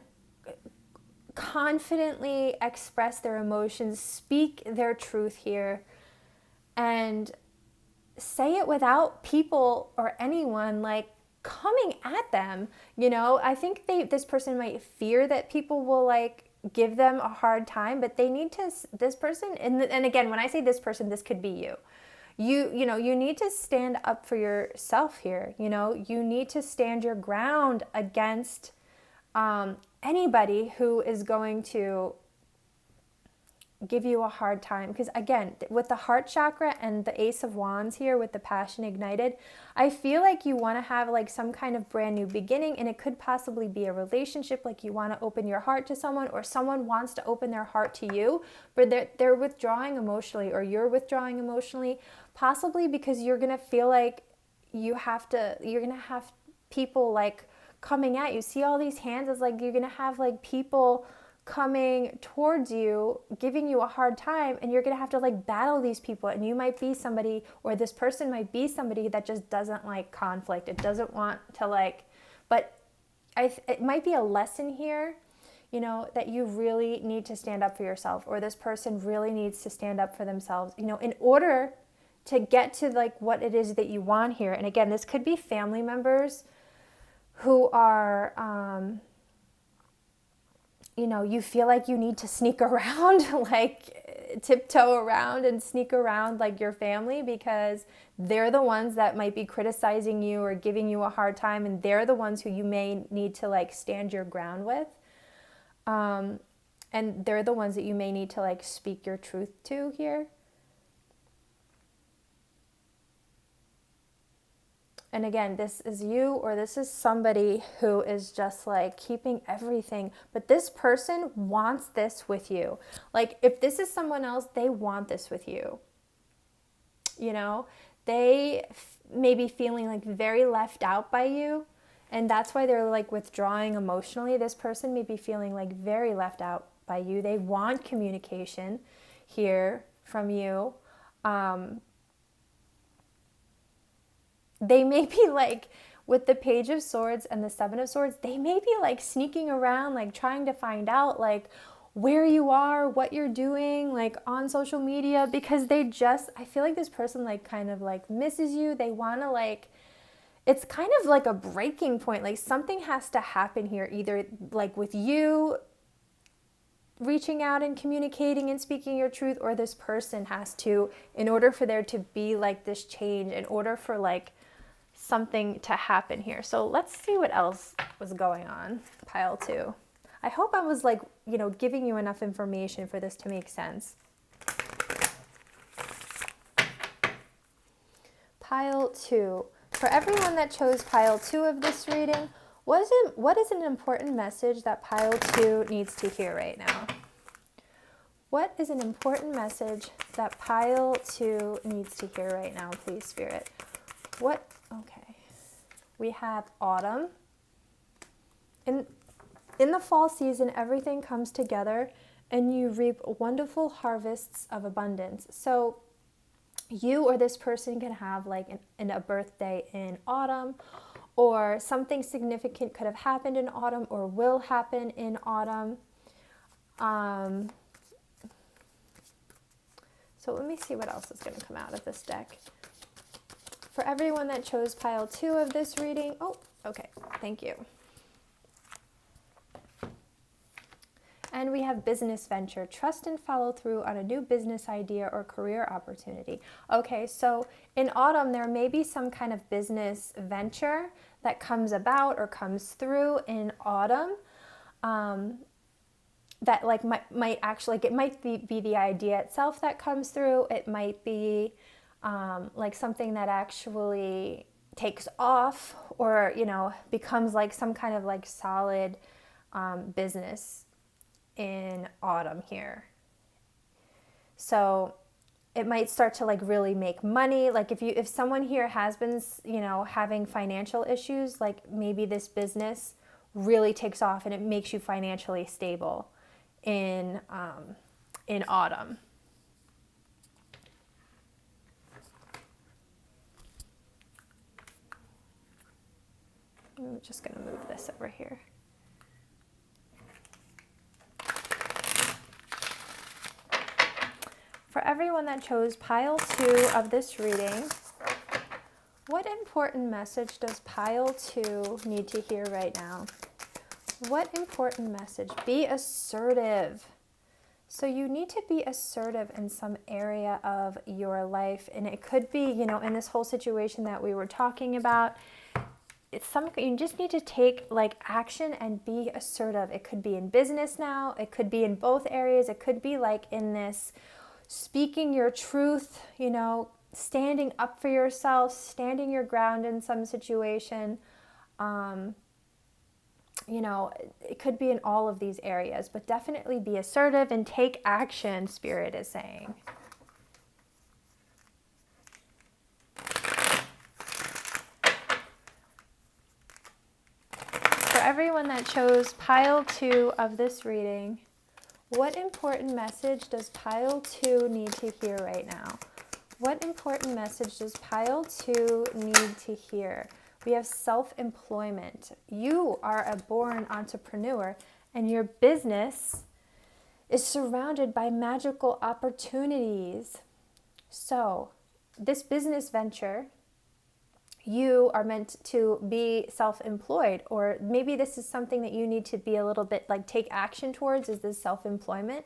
confidently express their emotions, speak their truth here, and say it without people or anyone like coming at them. You know, I think this person might fear that people will like give them a hard time, but they need to, this person, and again, when I say this person, this could be you. You know, you need to stand up for yourself here. You know, you need to stand your ground against anybody who is going to give you a hard time. Because again, with the heart chakra and the Ace of Wands here with the passion ignited, I feel like you want to have like some kind of brand new beginning, and it could possibly be a relationship. Like you want to open your heart to someone, or someone wants to open their heart to you, but they're withdrawing emotionally, or you're withdrawing emotionally, possibly because you're going to feel like you're going to have people like coming at you. See all these hands? It's like you're going to have like people coming towards you, giving you a hard time, and you're going to have to like battle these people. And you might be somebody, or this person might be somebody that just doesn't like conflict. It doesn't want to like, but it might be a lesson here, you know, that you really need to stand up for yourself, or this person really needs to stand up for themselves, you know, in order to get to like what it is that you want here. And again, this could be family members who are, you know, you feel like you need to sneak around, like tiptoe around and sneak around like your family, because they're the ones that might be criticizing you or giving you a hard time, and they're the ones who you may need to like stand your ground with. And they're the ones that you may need to like speak your truth to here. And again, this is you, or this is somebody who is just like keeping everything. But this person wants this with you. Like if this is someone else, they want this with you. You know, they may be feeling like very left out by you. And that's why they're like withdrawing emotionally. This person may be feeling like very left out by you. They want communication here from you. They may be like, with the Page of Swords and the Seven of Swords, they may be like sneaking around, like trying to find out like where you are, what you're doing, like on social media, because I feel like this person like kind of like misses you. They want to like, it's kind of like a breaking point. Like something has to happen here, either like with you reaching out and communicating and speaking your truth, or this person has to, in order for there to be like this change, in order for like something to happen here. So let's see what else was going on, pile 2. I hope I was like, you know, giving you enough information for this to make sense. Pile 2. For everyone that chose pile 2 of this reading, what is an important message that pile 2 needs to hear right now? What is an important message that pile 2 needs to hear right now, please, Spirit? Okay. We have autumn. In the fall season, everything comes together and you reap wonderful harvests of abundance. So you or this person can have like a birthday in autumn, or something significant could have happened in autumn or will happen in autumn. So let me see what else is going to come out of this deck. For everyone that chose pile 2 of this reading, okay, thank you. And we have business venture, trust and follow through on a new business idea or career opportunity. Okay, so in autumn, there may be some kind of business venture that comes about or comes through in autumn. That like might actually, like it might be the idea itself that comes through. It might be like something that actually takes off, or, you know, becomes like some kind of like solid business in autumn here. So it might start to like really make money. Like if someone here has been, you know, having financial issues, like maybe this business really takes off and it makes you financially stable in autumn. I'm just going to move this over here. For everyone that chose pile 2 of this reading, what important message does pile 2 need to hear right now? What important message? Be assertive. So you need to be assertive in some area of your life. And it could be, you know, in this whole situation that we were talking about, you just need to take like action and be assertive. It could be in business now. It could be in both areas. It could be like in this speaking your truth, you know, standing up for yourself, standing your ground in some situation. You know, it could be in all of these areas, but definitely be assertive and take action, Spirit is saying. For everyone that chose pile 2 of this reading, what important message does pile 2 need to hear right now? What important message does pile 2 need to hear? We have self-employment. You are a born entrepreneur, and your business is surrounded by magical opportunities. So, this business venture, you are meant to be self-employed, or maybe this is something that you need to be a little bit like take action towards, is this self-employment.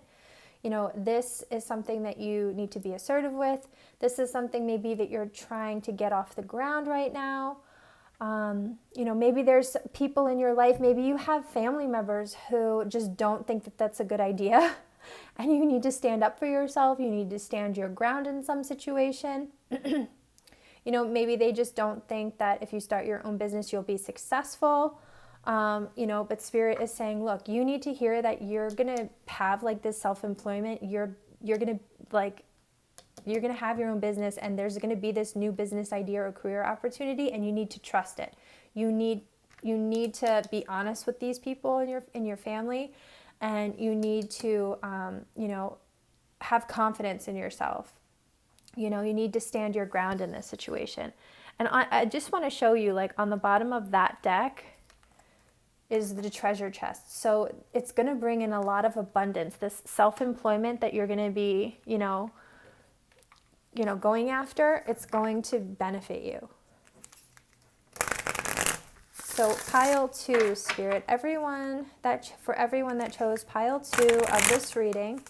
this is something that you need to be assertive with. This is something maybe that you're trying to get off the ground right now. Maybe there's people in your life, maybe you have family members who just don't think that that's a good idea. And you need to stand up for yourself. You need to stand your ground in some situation. Maybe they just don't think that if you start your own business, you'll be successful. But Spirit is saying, look, you need to hear that you're going to have like this self-employment. You're going to have your own business, and there's going to be this new business idea or career opportunity, and you need to trust it. You need to be honest with these people in your family, and you need to, have confidence in yourself. You need to stand your ground in this situation. And I just want to show you, like on the bottom of that deck is the treasure chest. So it's going to bring in a lot of abundance, this self-employment that you're going to be, going after. It's going to benefit you. So pile 2, Spirit, for everyone that chose pile 2 of this reading,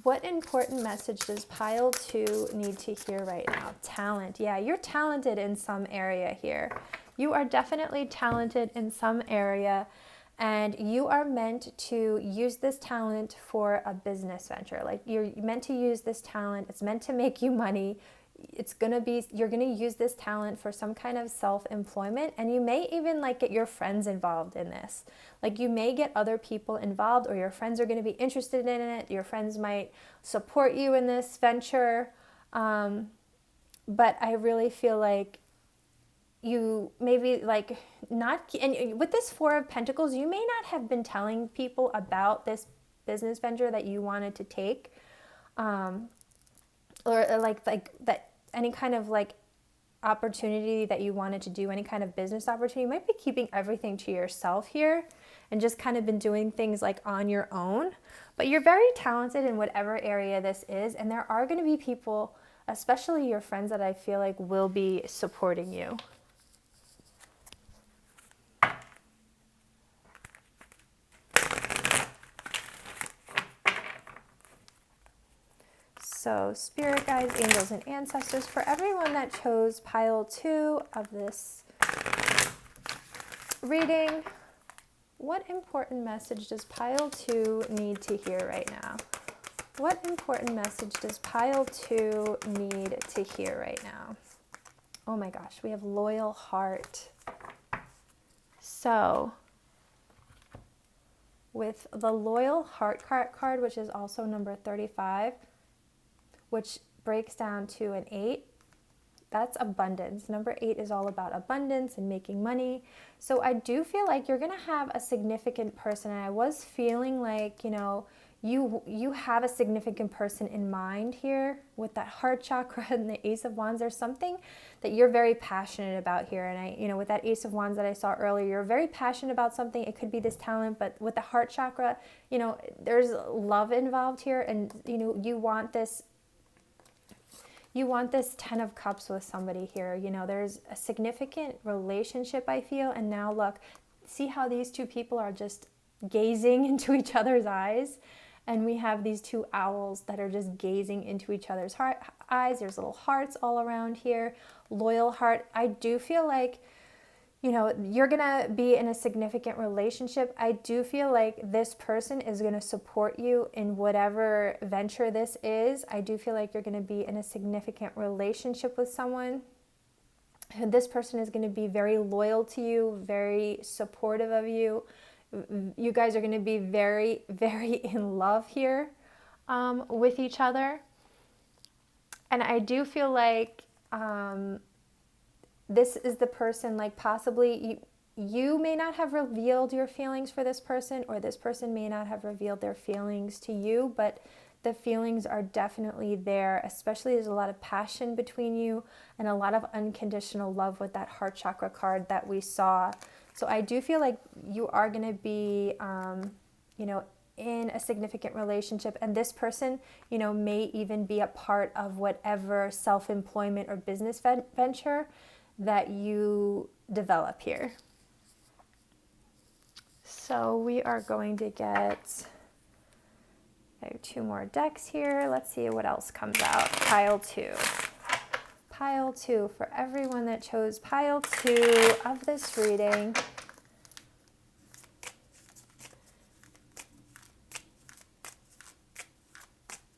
what important message does pile 2 need to hear right now? Talent. Yeah, you're talented in some area here. You are definitely talented in some area, and you are meant to use this talent for a business venture. Like, you're meant to use this talent. It's meant to make you money. You're going to use this talent for some kind of self-employment, and you may even get your friends involved in this. Like, you may get other people involved, or your friends are going to be interested in it. Your friends might support you in this venture. But I really feel like you maybe not, and with this 4 of Pentacles, you may not have been telling people about this business venture that you wanted to take, or that any kind of opportunity that you wanted to do, any kind of business opportunity. You might be keeping everything to yourself here and just kind of been doing things on your own. But you're very talented in whatever area this is, and there are going to be people, especially your friends, that I feel like will be supporting you. So Spirit guides, angels, and ancestors, for everyone that chose pile 2 of this reading, what important message does pile 2 need to hear right now? What important message does pile 2 need to hear right now? Oh my gosh, we have loyal heart. So with the loyal heart card, which is also number 35, which breaks down to an 8, that's abundance. Number 8 is all about abundance and making money. So I do feel like you're going to have a significant person, and I was feeling like, you have a significant person in mind here with that heart chakra and the Ace of Wands. There's something that you're very passionate about here, and with that Ace of Wands that I saw earlier, you're very passionate about something. It could be this talent, but with the heart chakra, there's love involved here, and you want this 10 of Cups with somebody here. There's a significant relationship, I feel. And now look, see how these 2 people are just gazing into each other's eyes. And we have these 2 owls that are just gazing into each other's eyes. There's little hearts all around here. Loyal heart. I do feel like, you're going to be in a significant relationship. I do feel like this person is going to support you in whatever venture this is. I do feel like you're going to be in a significant relationship with someone. And this person is going to be very loyal to you, very supportive of you. You guys are going to be very, very in love here with each other. And I do feel like this is the person, possibly you may not have revealed your feelings for this person, or this person may not have revealed their feelings to you, but the feelings are definitely there. Especially, there's a lot of passion between you and a lot of unconditional love with that heart chakra card that we saw. So I do feel like you are going to be, in a significant relationship, and this person, may even be a part of whatever self-employment or business venture that you develop here. So we are going to get, I have 2 more decks here. Let's see what else comes out. Pile 2. Pile 2, for everyone that chose pile 2 of this reading.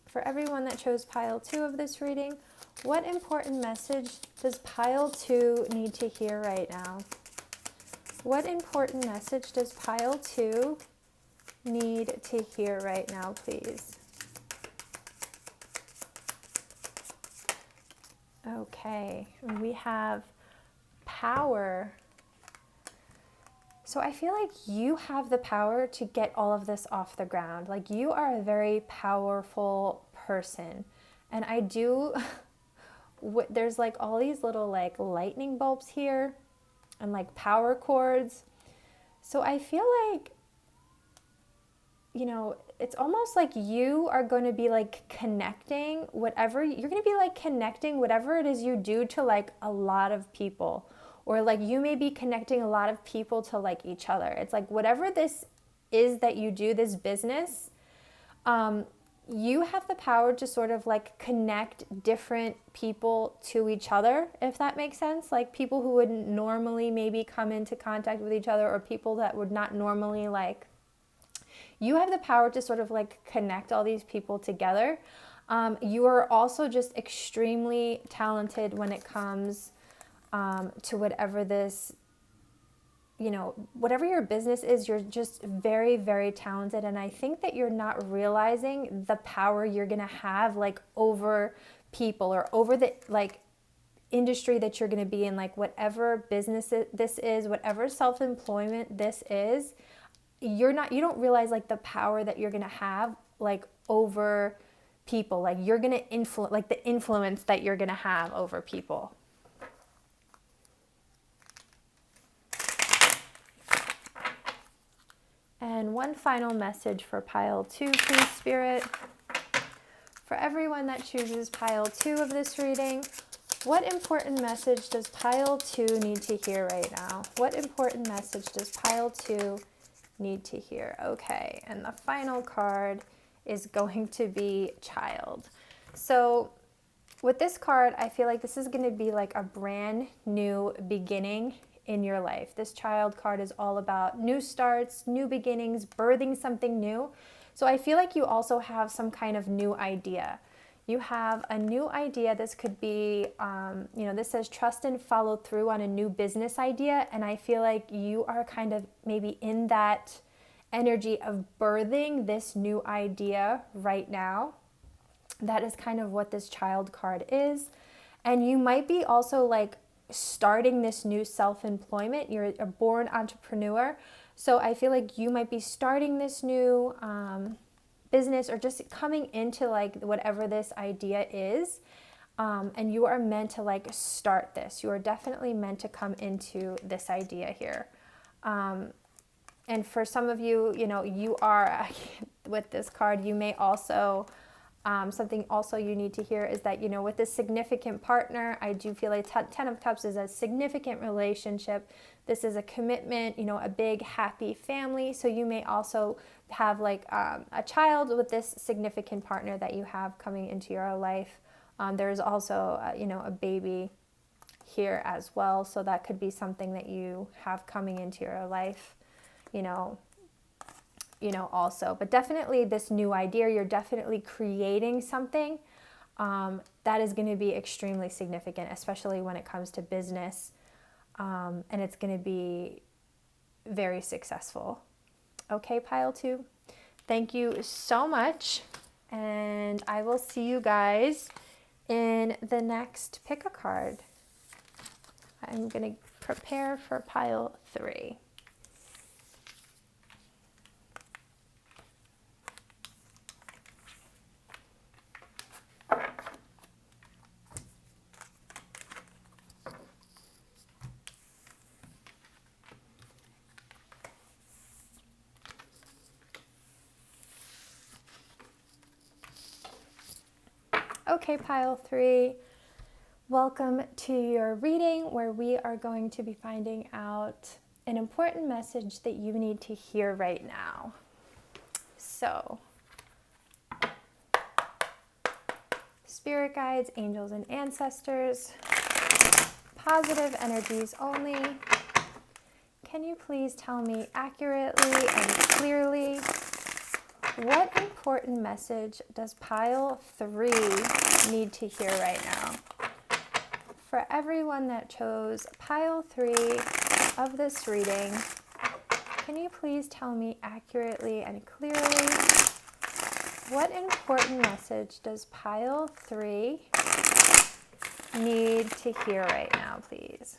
For everyone that chose pile 2 of this reading, what important message does pile 2 need to hear right now? What important message does pile 2 need to hear right now, please? Okay, we have power. So I feel like you have the power to get all of this off the ground. Like, you are a very powerful person. And I do, there's like all these little like lightning bulbs here and like power cords. So I feel like, you know, it's almost like you are going to be like connecting whatever, you're going to be like connecting whatever it is you do to like a lot of people. Or like you may be connecting a lot of people to like each other. It's like whatever this is that you do, this business, you have the power to sort of like connect different people to each other, if that makes sense. Like people who wouldn't normally maybe come into contact with each other, or people that would not normally like, you have the power to sort of like connect all these people together. You are also just extremely talented when it comes to whatever this, you know, whatever your business is. You're just very, very talented. And I think that you're not realizing the power you're going to have like over people, or over the like industry that you're going to be in, like whatever business this is, whatever self-employment this is. You don't realize like the power that you're going to have like over people. Like you're going to influence, like the influence that you're going to have over people. And one final message for pile 2, please, Spirit. For everyone that chooses pile 2 of this reading, what important message does pile 2 need to hear right now? What important message does pile 2 need to hear? Okay, and the final card is going to be child. So with this card, I feel like this is going to be like a brand new beginning in your life. This child card is all about new starts, new beginnings, birthing something new. So I feel like you also have some kind of new idea. You have a new idea. This could be, you know, this says trust and follow through on a new business idea. And I feel like you are kind of maybe in that energy of birthing this new idea right now. That is kind of what this child card is. And you might be also like starting this new self-employment. You're a born entrepreneur. So I feel like you might be starting this new business, or just coming into like whatever this idea is. And you are meant to like start this. You are definitely meant to come into this idea here. And for some of you, you know, you are, with this card, you may also, something also you need to hear is that, you know, with this significant partner, I do feel like 10 of Cups is a significant relationship. This is a commitment, you know, a big happy family. So you may also have like a child with this significant partner that you have coming into your life. There's also, you know, a baby here as well. So that could be something that you have coming into your life, you know, also. But definitely this new idea, you're definitely creating something that is going to be extremely significant, especially when it comes to business. And it's going to be very successful. Okay, pile 2. Thank you so much. And I will see you guys in the next pick a card. I'm going to prepare for pile 3. Okay, pile 3, welcome to your reading, where we are going to be finding out an important message that you need to hear right now. So, spirit guides, angels, and ancestors, positive energies only. Can you please tell me accurately and clearly what important message does pile 3 need to hear right now? For everyone that chose pile 3 of this reading, can you please tell me accurately and clearly what important message does pile 3 need to hear right now, please?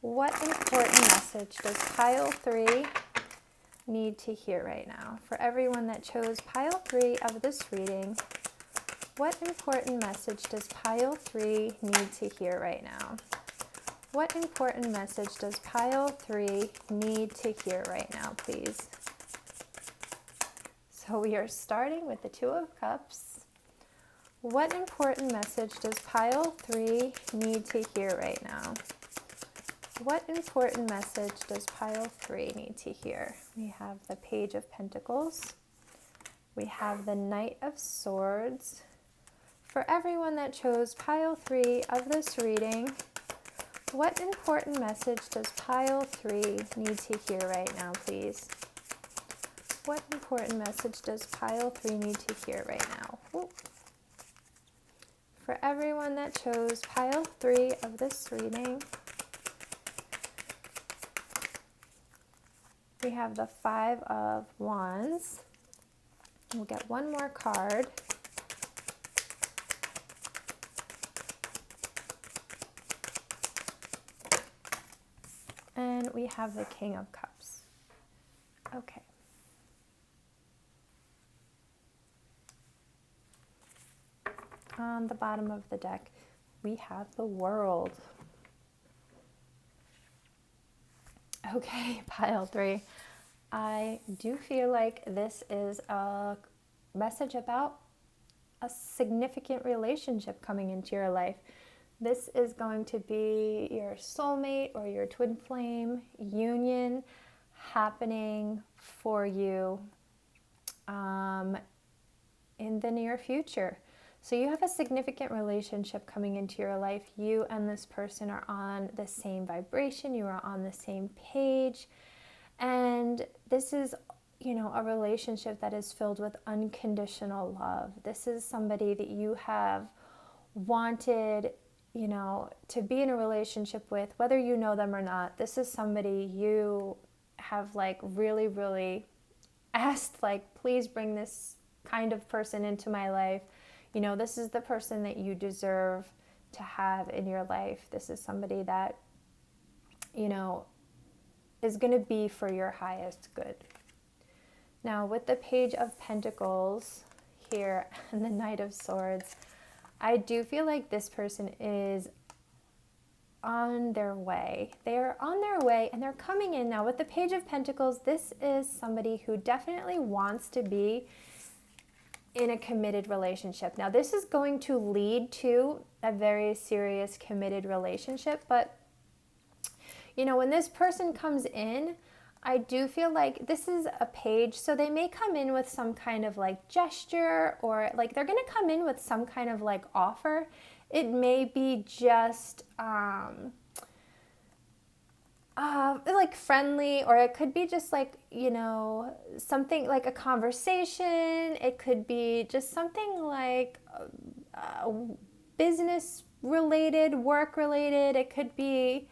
What important message does pile 3 need to hear right now? For everyone that chose pile 3 of this reading, what important message does pile 3 need to hear right now? What important message does pile 3 need to hear right now, please? So we are starting with the 2 of Cups. What important message does pile 3 need to hear right now? What important message does pile 3 need to hear? We have the Page of Pentacles. We have the Knight of Swords. For everyone that chose pile 3 of this reading, what important message does pile 3 need to hear right now, please? What important message does pile 3 need to hear right now? Ooh. For everyone that chose pile 3 of this reading, we have the 5 of Wands. We'll get one more card. And we have the King of Cups. Okay. On the bottom of the deck, we have the World. Okay, pile 3. I do feel like this is a message about a significant relationship coming into your life. This is going to be your soulmate or your twin flame union happening for you in the near future. So you have a significant relationship coming into your life. You and this person are on the same vibration. You are on the same page. And this is, a relationship that is filled with unconditional love. This is somebody that you have wanted, to be in a relationship with, whether you know them or not. This is somebody you have really, really asked, please bring this kind of person into my life. This is the person that you deserve to have in your life. This is somebody that, is going to be for your highest good. Now, with the Page of Pentacles here and the Knight of Swords, I do feel like this person is on their way. They are on their way and they're coming in. Now, with the Page of Pentacles, this is somebody who definitely wants to be in a committed relationship. Now, this is going to lead to a very serious committed relationship, but when this person comes in, I do feel like this is a page, so they may come in with some kind of gesture, or they're going to come in with some kind of offer. It may be just friendly, or it could be just something like a conversation. It could be just something business related, work related. It could be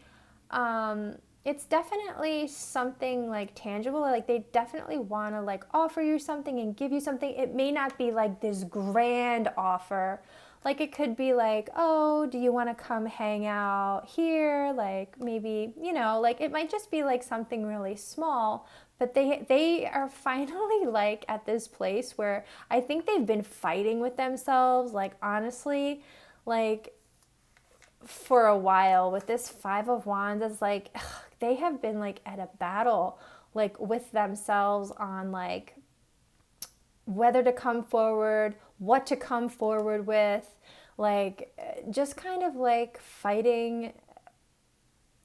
it's definitely something tangible. They definitely want to offer you something and give you something. It may not be this grand offer. It could be oh, do you want to come hang out here? Maybe, it might just be something really small, but they are finally at this place where I think they've been fighting with themselves, honestly, for a while. With this 5 of Wands, it's they have been at a battle with themselves on whether to come forward, what to come forward with, just kind of fighting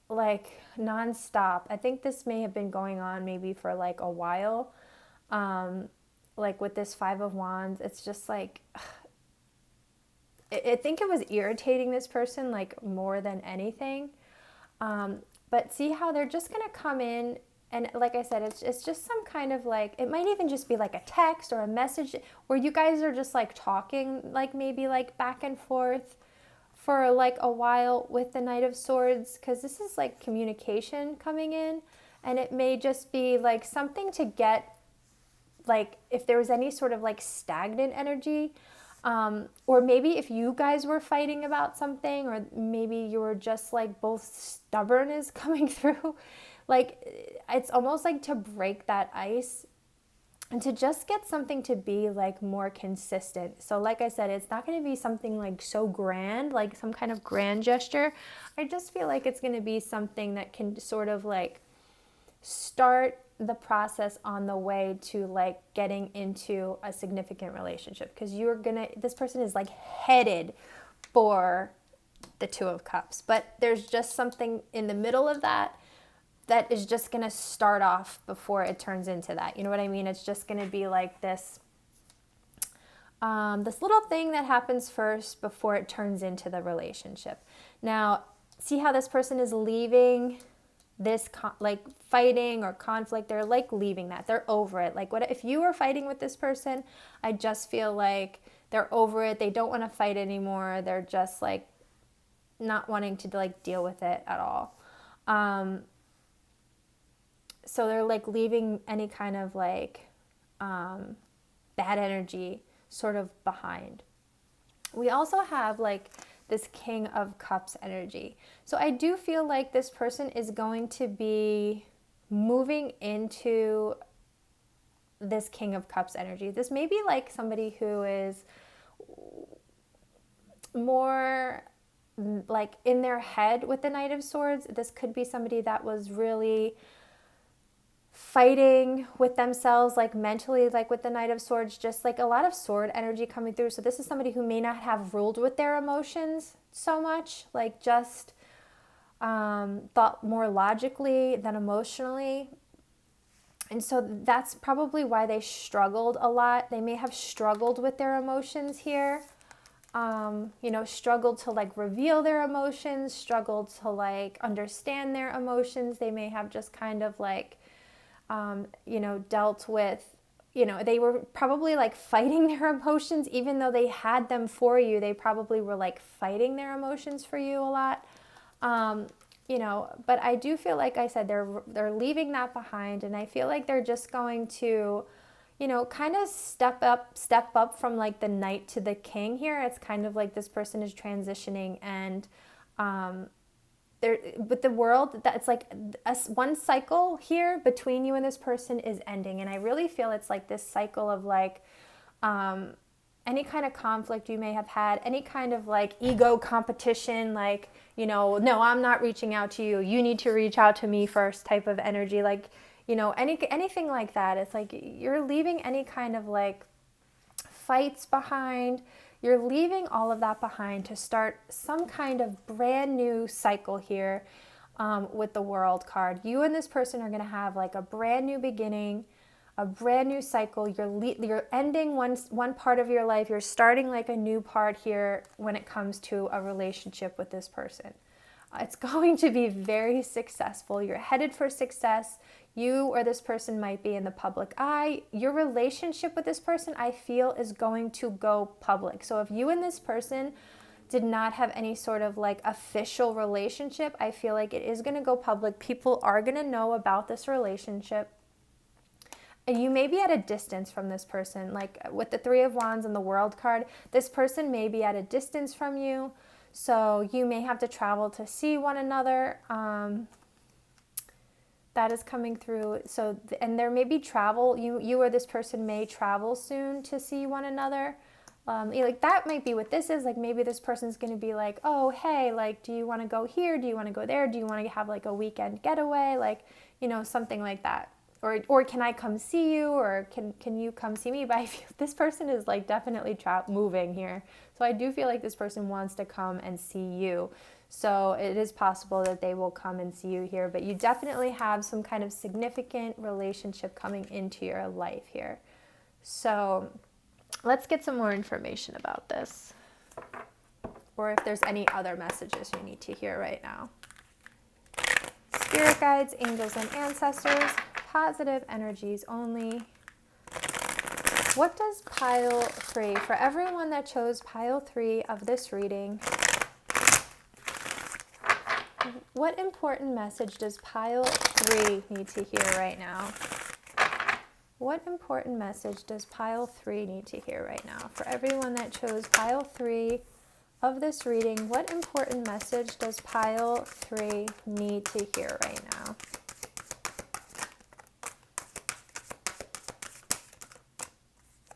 like nonstop. I think this may have been going on maybe for like a while. Like with this Five of Wands, it's just like, I think it was irritating this person like more than anything. But see how they're just going to come in, and like I said, it's just some kind of like, it might even just be like a text or a message where you guys are just like talking, like maybe like back and forth for like a while with the Knight of Swords, because this is like communication coming in, and it may just be like something to get, like if there was any sort of like stagnant energy, or maybe if you guys were fighting about something, or maybe you were just like both stubborn is coming through, like it's almost like to break that ice and to just get something to be like more consistent. So like I said, it's not going to be something like so grand, like some kind of grand gesture. I just feel like it's going to be something that can sort of like start the process on the way to like getting into a significant relationship, because this person is like headed for the Two of Cups, but there's just something in the middle of that is just going to start off before it turns into that. You know what I mean? It's just going to be like this this little thing that happens first before it turns into the relationship. Now, see how this person is leaving this like fighting or conflict. They're like leaving that. They're over it. Like, what if you were fighting with this person? I just feel like they're over it. They don't want to fight anymore. They're just like not wanting to like deal with it at all. So they're like leaving any kind of like bad energy sort of behind. We also have like this King of Cups energy. So I do feel like this person is going to be moving into this King of Cups energy. This may be like somebody who is more like in their head with the Knight of Swords. This could be somebody that was really fighting with themselves, like mentally, like with the Knight of Swords, just like a lot of sword energy coming through. So this is somebody who may not have ruled with their emotions so much, like just thought more logically than emotionally. And so that's probably why they struggled a lot. They may have struggled with their emotions here. Struggled to like reveal their emotions, struggled to like understand their emotions. They may have just kind of like dealt with, they were probably like fighting their emotions, even though they had them for you. They probably were like fighting their emotions for you a lot. But I do feel like I said, they're leaving that behind, and I feel like they're just going to, kind of step up from like the Knight to the King here. It's kind of like this person is transitioning, and with the world, that's like one cycle here between you and this person is ending. And I really feel it's like this cycle of like any kind of conflict you may have had, any kind of like ego competition, like, no, I'm not reaching out to you, you need to reach out to me first type of energy, like, anything like that. It's like you're leaving any kind of like fights behind. You're leaving all of that behind to start some kind of brand new cycle here with the World card. You and this person are going to have like a brand new beginning, a brand new cycle. You're ending one part of your life. You're starting like a new part here when it comes to a relationship with this person. It's going to be very successful. You're headed for success. You or this person might be in the public eye. Your relationship with this person, I feel, is going to go public. So if you and this person did not have any sort of like official relationship, I feel like it is going to go public. People are going to know about this relationship. And you may be at a distance from this person. Like with the Three of Wands and the World card, this person may be at a distance from you. So you may have to travel to see one another. That is coming through. So, and there may be travel. You or this person may travel soon to see one another. Like that might be what this is. Like maybe this person's going to be like, oh, hey, like, do you want to go here? Do you want to go there? Do you want to have like a weekend getaway? Like, something like that. Or can I come see you? Or can you come see me? But I feel this person is like definitely moving here. So I do feel like this person wants to come and see you. So it is possible that they will come and see you here, but you definitely have some kind of significant relationship coming into your life here. So let's get some more information about this, or if there's any other messages you need to hear right now. Spirit guides, angels, and ancestors, positive energies only. What does pile 3, for everyone that chose pile 3 of this reading, what important message does pile 3 need to hear right now? What important message does pile 3 need to hear right now? For everyone that chose pile 3 of this reading, what important message does pile 3 need to hear right now?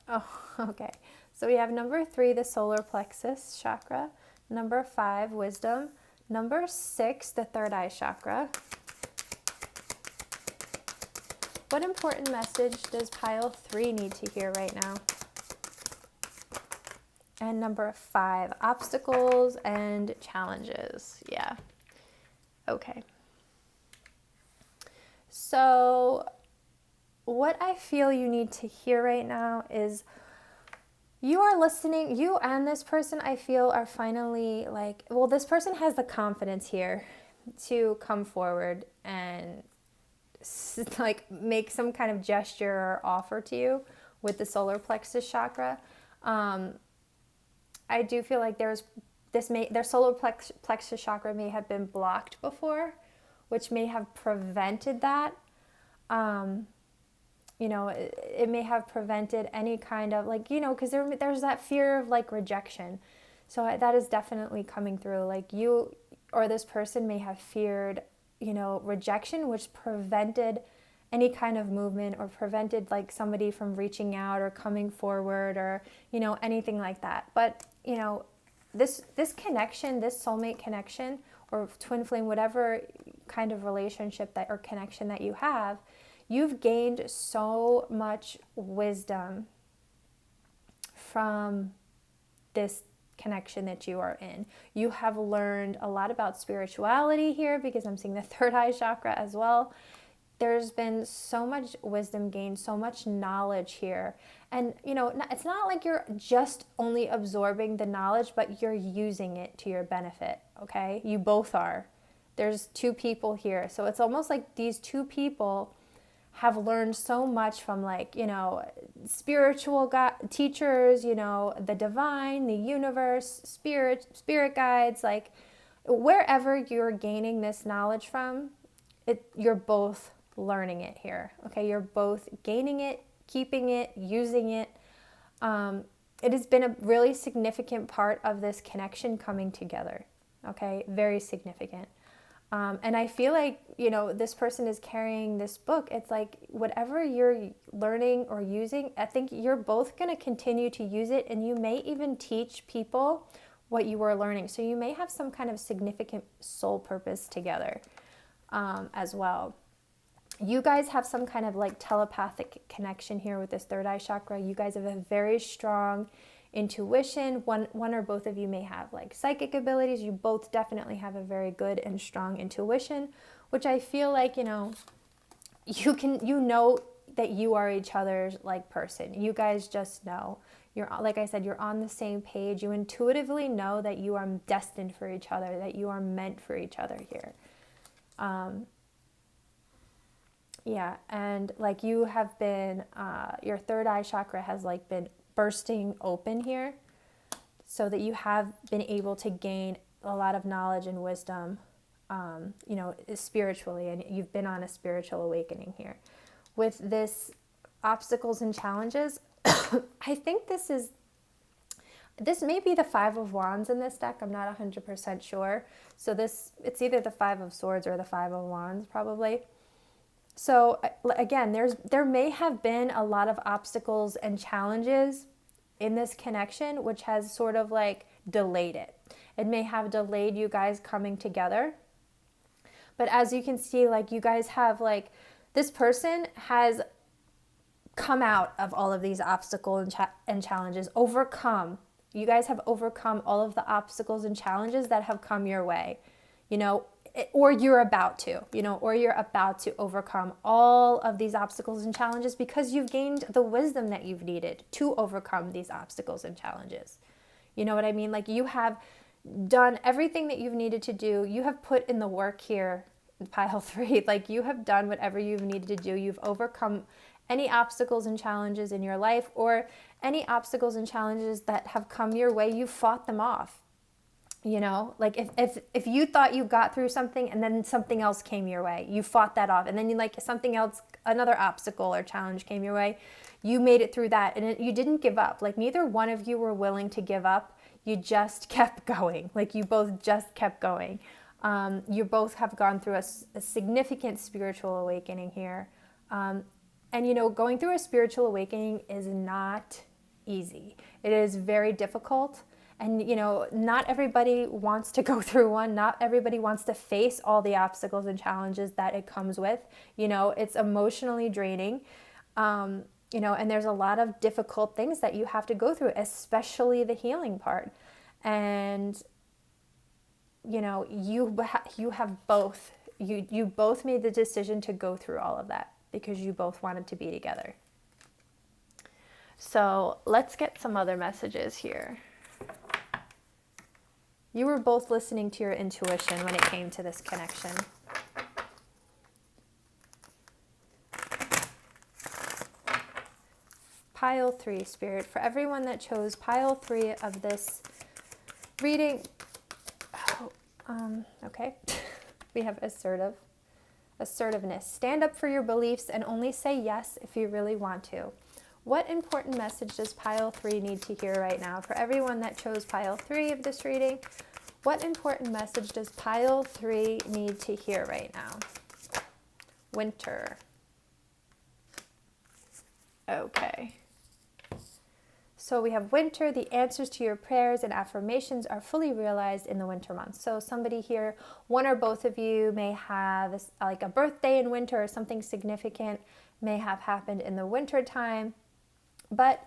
Oh, okay. So we have number 3, the solar plexus chakra. Number 5, wisdom. Number 6, the third eye chakra. What important message does pile 3 need to hear right now? And number 5, obstacles and challenges. Yeah. Okay. So what I feel you need to hear right now is you are listening, you and this person, I feel, are finally like, well, this person has the confidence here to come forward and like make some kind of gesture or offer to you with the solar plexus chakra. I do feel like their solar plexus chakra may have been blocked before, which may have prevented that. It may have prevented any kind of like, because there's that fear of like rejection. So that is definitely coming through. Like you or this person may have feared, rejection, which prevented any kind of movement or prevented like somebody from reaching out or coming forward or, anything like that. But, this connection, this soulmate connection or twin flame, whatever kind of relationship that or connection that you have, you've gained so much wisdom from this connection that you are in. You have learned a lot about spirituality here because I'm seeing the third eye chakra as well. There's been so much wisdom gained, so much knowledge here. And, it's not like you're just only absorbing the knowledge, but you're using it to your benefit, okay? You both are. There's 2 people here. So it's almost like these 2 people have learned so much from spiritual teachers, the divine, the universe, spirit guides, like wherever you're gaining this knowledge from, you're both learning it here. Okay, you're both gaining it, keeping it, using it. It has been a really significant part of this connection coming together. Okay, very significant. And I feel like, this person is carrying this book. It's like whatever you're learning or using, I think you're both going to continue to use it, and you may even teach people what you are learning. So you may have some kind of significant soul purpose together as well. You guys have some kind of like telepathic connection here with this third eye chakra. You guys have a very strong intuition. One or both of you may have like psychic abilities. You both definitely have a very good and strong intuition, which I feel like, you know that you are each other's like person. You guys just know. You're, like I said, you're on the same page. You intuitively know that you are destined for each other, that you are meant for each other here. Yeah, and like you have been, your third eye chakra has like been bursting open here, so that you have been able to gain a lot of knowledge and wisdom, spiritually, and you've been on a spiritual awakening here. With this obstacles and challenges, I think this may be the Five of Wands in this deck. I'm not 100% sure. So it's either the Five of Swords or the Five of Wands probably. So again, there may have been a lot of obstacles and challenges in this connection, which has sort of like delayed it. It may have delayed you guys coming together. But as you can see, like you guys have like, this person has come out of all of these obstacles and challenges, overcome. You guys have overcome all of the obstacles and challenges that have come your way. or you're about to, or you're about to overcome all of these obstacles and challenges because you've gained the wisdom that you've needed to overcome these obstacles and challenges. You know what I mean? Like, you have done everything that you've needed to do. You have put in the work here, pile 3. Like, you have done whatever you've needed to do. You've overcome any obstacles and challenges in your life, or any obstacles and challenges that have come your way. You fought them off. Like, if you thought you got through something and then something else came your way, you fought that off. And then something else, another obstacle or challenge came your way, you made it through that, and you didn't give up. Like, neither one of you were willing to give up. You just kept going. Like, you both just kept going. You both have gone through a significant spiritual awakening here. And going through a spiritual awakening is not easy. It is very difficult. And, not everybody wants to go through one. Not everybody wants to face all the obstacles and challenges that it comes with. It's emotionally draining. And there's a lot of difficult things that you have to go through, especially the healing part. And, you have both. You both made the decision to go through all of that because you both wanted to be together. So let's get some other messages here. You were both listening to your intuition when it came to this connection. Pile 3, Spirit. For everyone that chose pile 3 of this reading, okay. We have assertiveness. Stand up for your beliefs and only say yes if you really want to. What important message does pile 3 need to hear right now? For everyone that chose pile 3 of this reading, what important message does pile 3 need to hear right now? Winter. Okay. So we have winter. The answers to your prayers and affirmations are fully realized in the winter months. So somebody here, one or both of you may have like a birthday in winter, or something significant may have happened in the winter time. But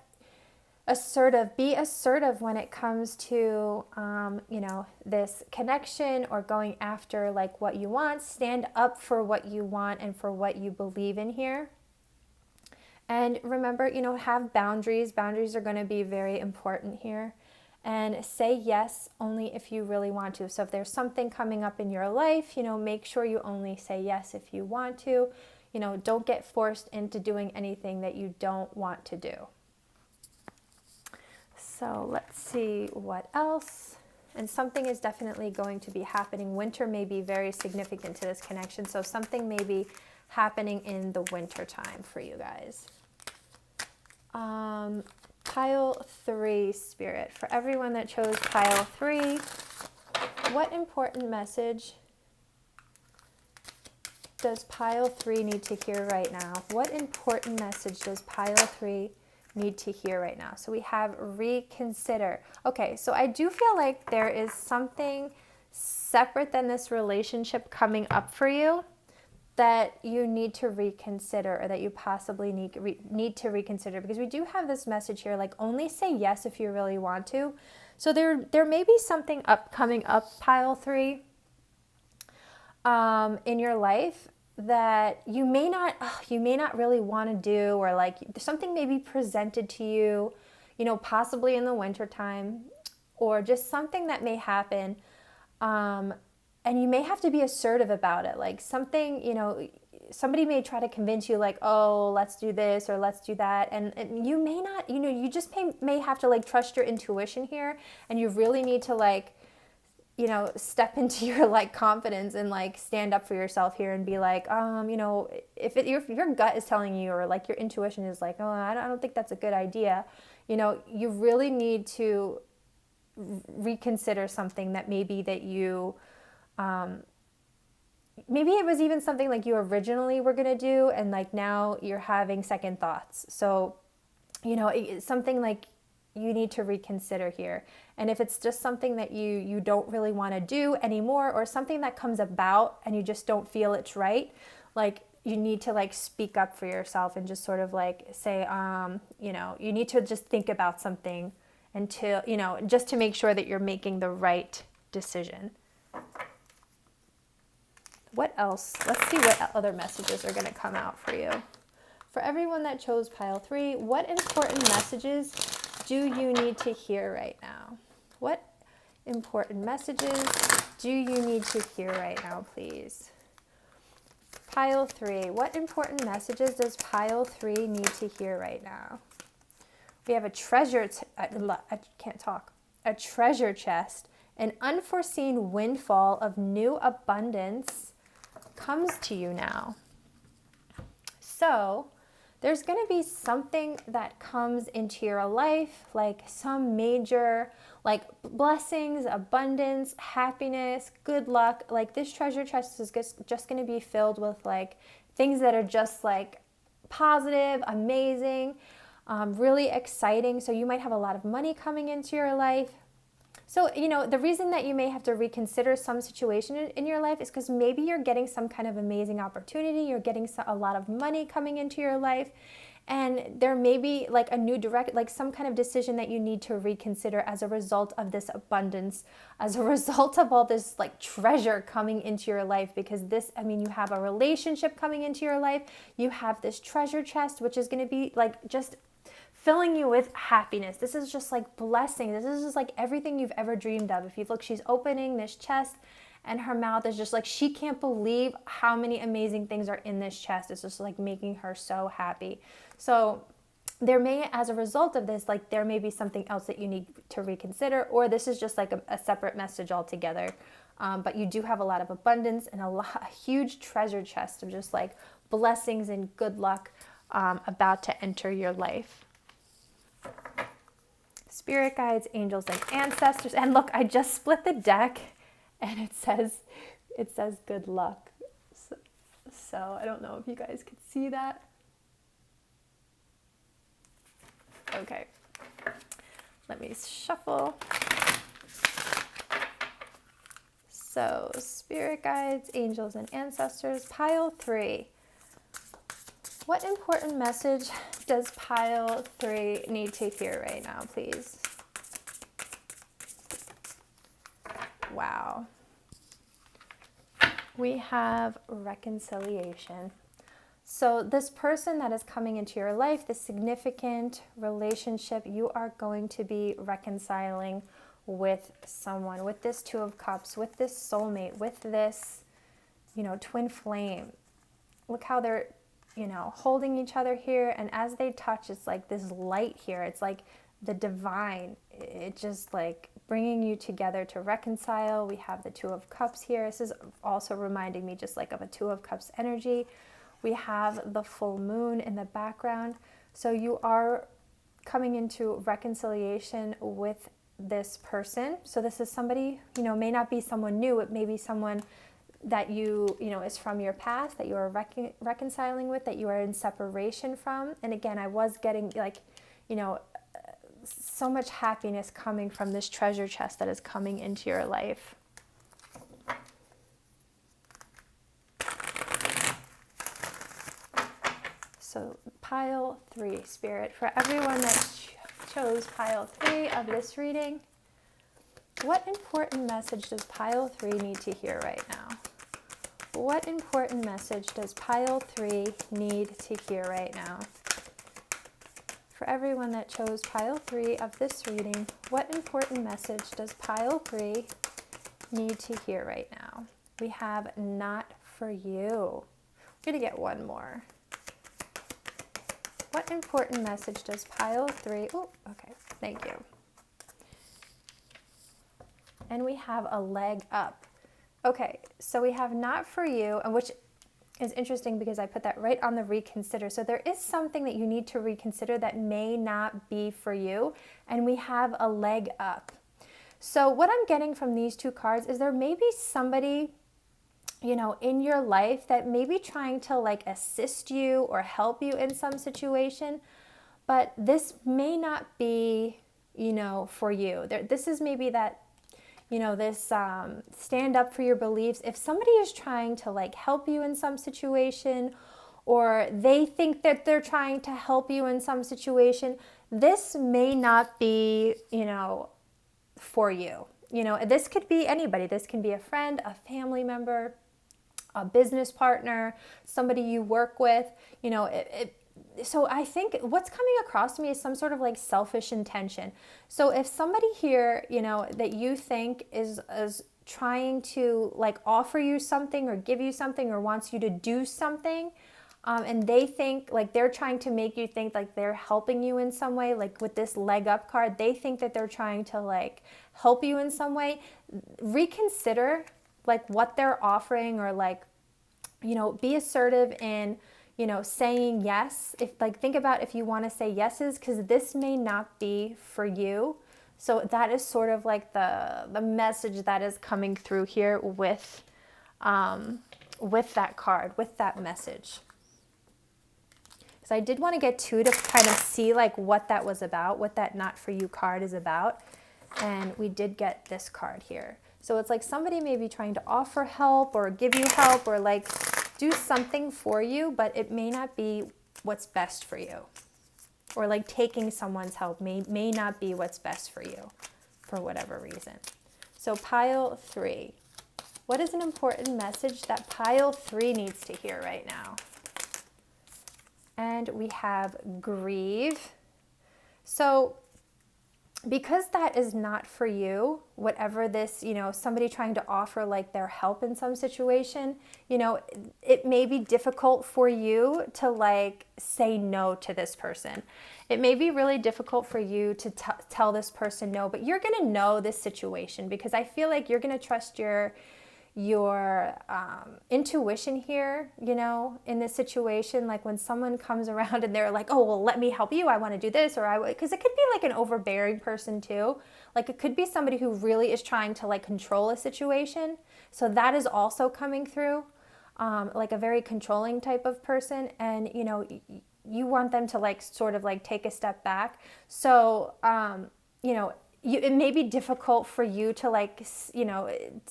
be assertive when it comes to, this connection or going after like what you want. Stand up for what you want and for what you believe in here. And remember, have boundaries. Boundaries are going to be very important here. And say yes only if you really want to. So if there's something coming up in your life, make sure you only say yes if you want to. Don't get forced into doing anything that you don't want to do. So let's see what else. And something is definitely going to be happening. Winter may be very significant to this connection. So something may be happening in the winter time for you guys. Pile 3, Spirit. For everyone that chose pile 3, what important message does pile 3 need to hear right now? What important message does pile 3 need to hear right now? So we have reconsider. Okay, so I do feel like there is something separate than this relationship coming up for you that you need to reconsider, or that you possibly need to reconsider, because we do have this message here, like, only say yes if you really want to. So there may be something coming up, pile 3, in your life that you may not really want to do, or like something may be presented to you, possibly in the winter time, or just something that may happen. And you may have to be assertive about it. Like something, somebody may try to convince you like, oh, let's do this or let's do that. And you may not, you just may have to like trust your intuition here. And you really need to like, step into your like confidence and like stand up for yourself here and be like, if your gut is telling you, or like your intuition is like, oh, I don't think that's a good idea. You really need to reconsider something that maybe that you, maybe it was even something like you originally were going to do, and like now you're having second thoughts. So, it's something like you need to reconsider here. And if it's just something that you don't really want to do anymore, or something that comes about and you just don't feel it's right, like you need to like speak up for yourself and just sort of like say, you need to just think about something until, just to make sure that you're making the right decision. What else? Let's see what other messages are going to come out for you. For everyone that chose pile 3, what important messages do you need to hear right now? What important messages do you need to hear right now, please? Pile 3, what important messages does pile 3 need to hear right now? We have a treasure, a treasure chest, an unforeseen windfall of new abundance comes to you now. So there's going to be something that comes into your life, like some major, like blessings, abundance, happiness, good luck. Like this treasure chest is just going to be filled with like things that are just like positive, amazing, really exciting. So you might have a lot of money coming into your life. So, the reason that you may have to reconsider some situation in your life is because maybe you're getting some kind of amazing opportunity, you're getting a lot of money coming into your life, and there may be like a new like some kind of decision that you need to reconsider as a result of this abundance, as a result of all this like treasure coming into your life, because you have a relationship coming into your life, you have this treasure chest, which is going to be like just filling you with happiness. This is just like blessing. This is just like everything you've ever dreamed of. If you look, she's opening this chest and her mouth is just like, she can't believe how many amazing things are in this chest. It's just like making her so happy. So there may, as a result of this, like there may be something else that you need to reconsider, or this is just like a separate message altogether. But you do have a lot of abundance and a huge treasure chest of just like blessings and good luck about to enter your life. Spirit guides, angels, and ancestors. And look, I just split the deck and it says good luck. So I don't know if you guys could see that. Okay. Let me shuffle. So spirit guides, angels, and ancestors, pile 3. What important message does pile 3 need to hear right now, please? Wow. We have reconciliation. So this person that is coming into your life, this significant relationship, you are going to be reconciling with someone, with this 2 of Cups, with this soulmate, with this, twin flame. Look how they're holding each other here, and as they touch, it's like this light here. It's like the divine. It's just like bringing you together to reconcile. We have the 2 of Cups here. This is also reminding me just like of a 2 of Cups energy. We have the full moon in the background. So you are coming into reconciliation with this person. So this is somebody, may not be someone new. It may be someone that is from your past, that you are reconciling with, that you are in separation from. And again, I was getting so much happiness coming from this treasure chest that is coming into your life. So pile 3, Spirit, for everyone that chose pile 3 of this reading, what important message does pile 3 need to hear right now? What important message does pile 3 need to hear right now? For everyone that chose pile 3 of this reading, what important message does pile 3 need to hear right now? We have not for you. We're going to get one more. What important message does pile 3? Oh, okay. Thank you. And we have a leg up. Okay, so we have not for you, and which is interesting because I put that right on the reconsider. So there is something that you need to reconsider that may not be for you, and we have a leg up. So what I'm getting from these 2 cards is there may be somebody, in your life that may be trying to like assist you or help you in some situation, but this may not be, for you. This is maybe that, this stand up for your beliefs. If somebody is trying to like help you in some situation, or they think that they're trying to help you in some situation, this may not be, for you. This could be anybody. This can be a friend, a family member, a business partner, somebody you work with, so I think what's coming across to me is some sort of like selfish intention. So if somebody here, that you think is trying to like offer you something or give you something or wants you to do something, and they think like they're trying to make you think like they're helping you in some way, like with this leg up card, they think that they're trying to like help you in some way, reconsider like what they're offering, or like, be assertive in, saying yes. If like, think about if you want to say yeses, because this may not be for you. So that is sort of like the message that is coming through here with that card, with that message. Because I did want to get two to kind of see like what that was about, what that not for you card is about. And we did get this card here. So it's like somebody may be trying to offer help or give you help or like do something for you, but it may not be what's best for you. Or like taking someone's help may not be what's best for you for whatever reason. So pile 3. What is an important message that pile 3 needs to hear right now? And we have grieve. So because that is not for you, whatever this, somebody trying to offer like their help in some situation, it may be difficult for you to like say no to this person. It may be really difficult for you to tell this person no, but you're going to know this situation, because I feel like you're going to trust your intuition here, in this situation. Like when someone comes around and they're like, oh, well, let me help you, I want to do this, or because it could be like an overbearing person too. Like it could be somebody who really is trying to like control a situation. So that is also coming through, like a very controlling type of person. And, you want them to like sort of like take a step back. So, it may be difficult for you to like,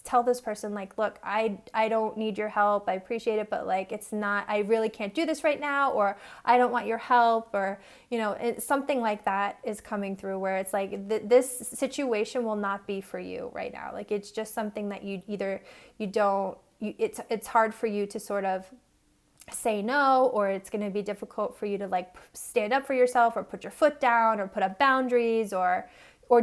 tell this person like, look, I don't need your help. I appreciate it, but like, it's not, I really can't do this right now, or I don't want your help, or, something like that is coming through where it's like, this situation will not be for you right now. Like, it's just something that it's hard for you to sort of say no, or it's going to be difficult for you to like stand up for yourself or put your foot down or put up boundaries, or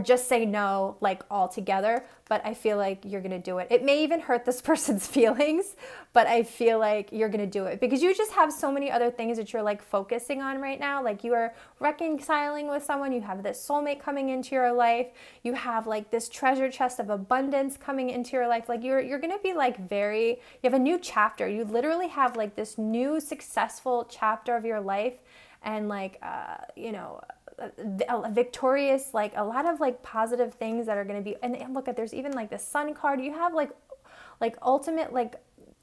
just say no like altogether. But I feel like you're going to do it. It may even hurt this person's feelings, but I feel like you're going to do it because you just have so many other things that you're like focusing on right now. Like you are reconciling with someone, you have this soulmate coming into your life, you have like this treasure chest of abundance coming into your life. Like you're going to be like you have a new chapter. You literally have like this new successful chapter of your life, and like, a victorious, like a lot of like positive things that are going to be, and look at, there's even like the sun card. You have like ultimate like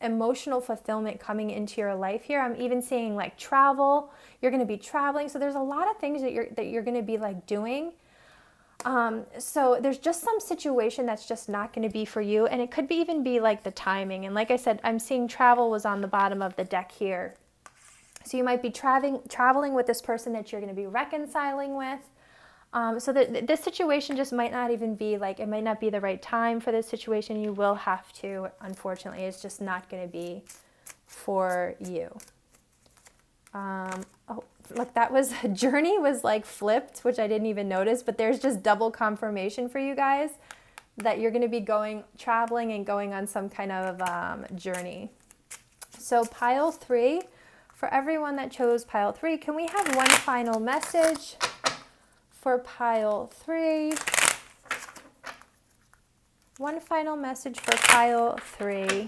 emotional fulfillment coming into your life here. I'm even seeing like travel. You're going to be traveling. So there's a lot of things that you're going to be like doing. So there's just some situation that's just not going to be for you. And it could even be like the timing. And like I said, I'm seeing travel was on the bottom of the deck here. So you might be traveling with this person that you're going to be reconciling with. So this situation just might not even be like, it might not be the right time for this situation. You will have to, unfortunately, it's just not going to be for you. Oh, look, that was, journey was like flipped, which I didn't even notice, but there's just double confirmation for you guys that you're going to be traveling and going on some kind of journey. So pile 3. For everyone that chose pile 3, can we have one final message for pile 3? One final message for pile 3.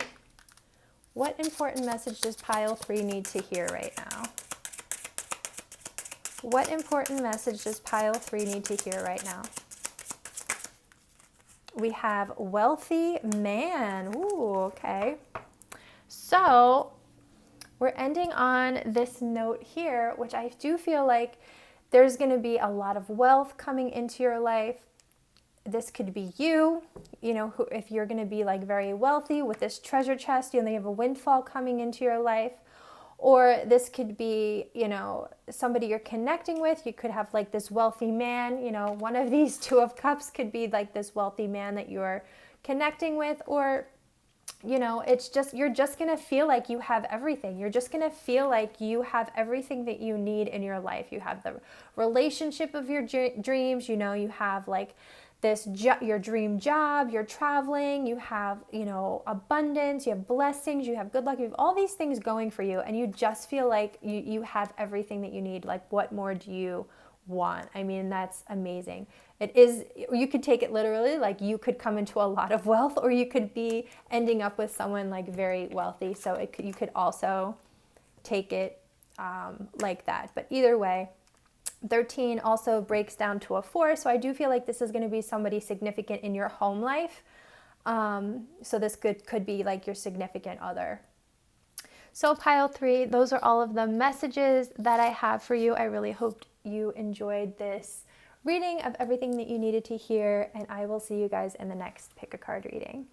What important message does pile 3 need to hear right now? What important message does pile 3 need to hear right now? We have wealthy man. Ooh, okay. So we're ending on this note here, which I do feel like there's going to be a lot of wealth coming into your life. This could be you, if you're going to be like very wealthy with this treasure chest, you have a windfall coming into your life. Or this could be, somebody you're connecting with. You could have like this wealthy man, one of these 2 of Cups could be like this wealthy man that you're connecting with. Or you know, it's just, you're just going to feel like you have everything. You're just going to feel like you have everything that you need in your life. You have the relationship of your dreams, you know, you have like this your dream job, you're traveling, you have, you know, abundance, you have blessings, you have good luck, you have all these things going for you, and you just feel like you have everything that you need. Like, what more do you want? I mean, that's amazing. It is, you could take it literally, like you could come into a lot of wealth, or you could be ending up with someone like very wealthy. So you could also take it like that. But either way, 13 also breaks down to a 4. So I do feel like this is going to be somebody significant in your home life. So this could be like your significant other. So pile 3, those are all of the messages that I have for you. I really hope you enjoyed this reading of everything that you needed to hear, and I will see you guys in the next pick a card reading.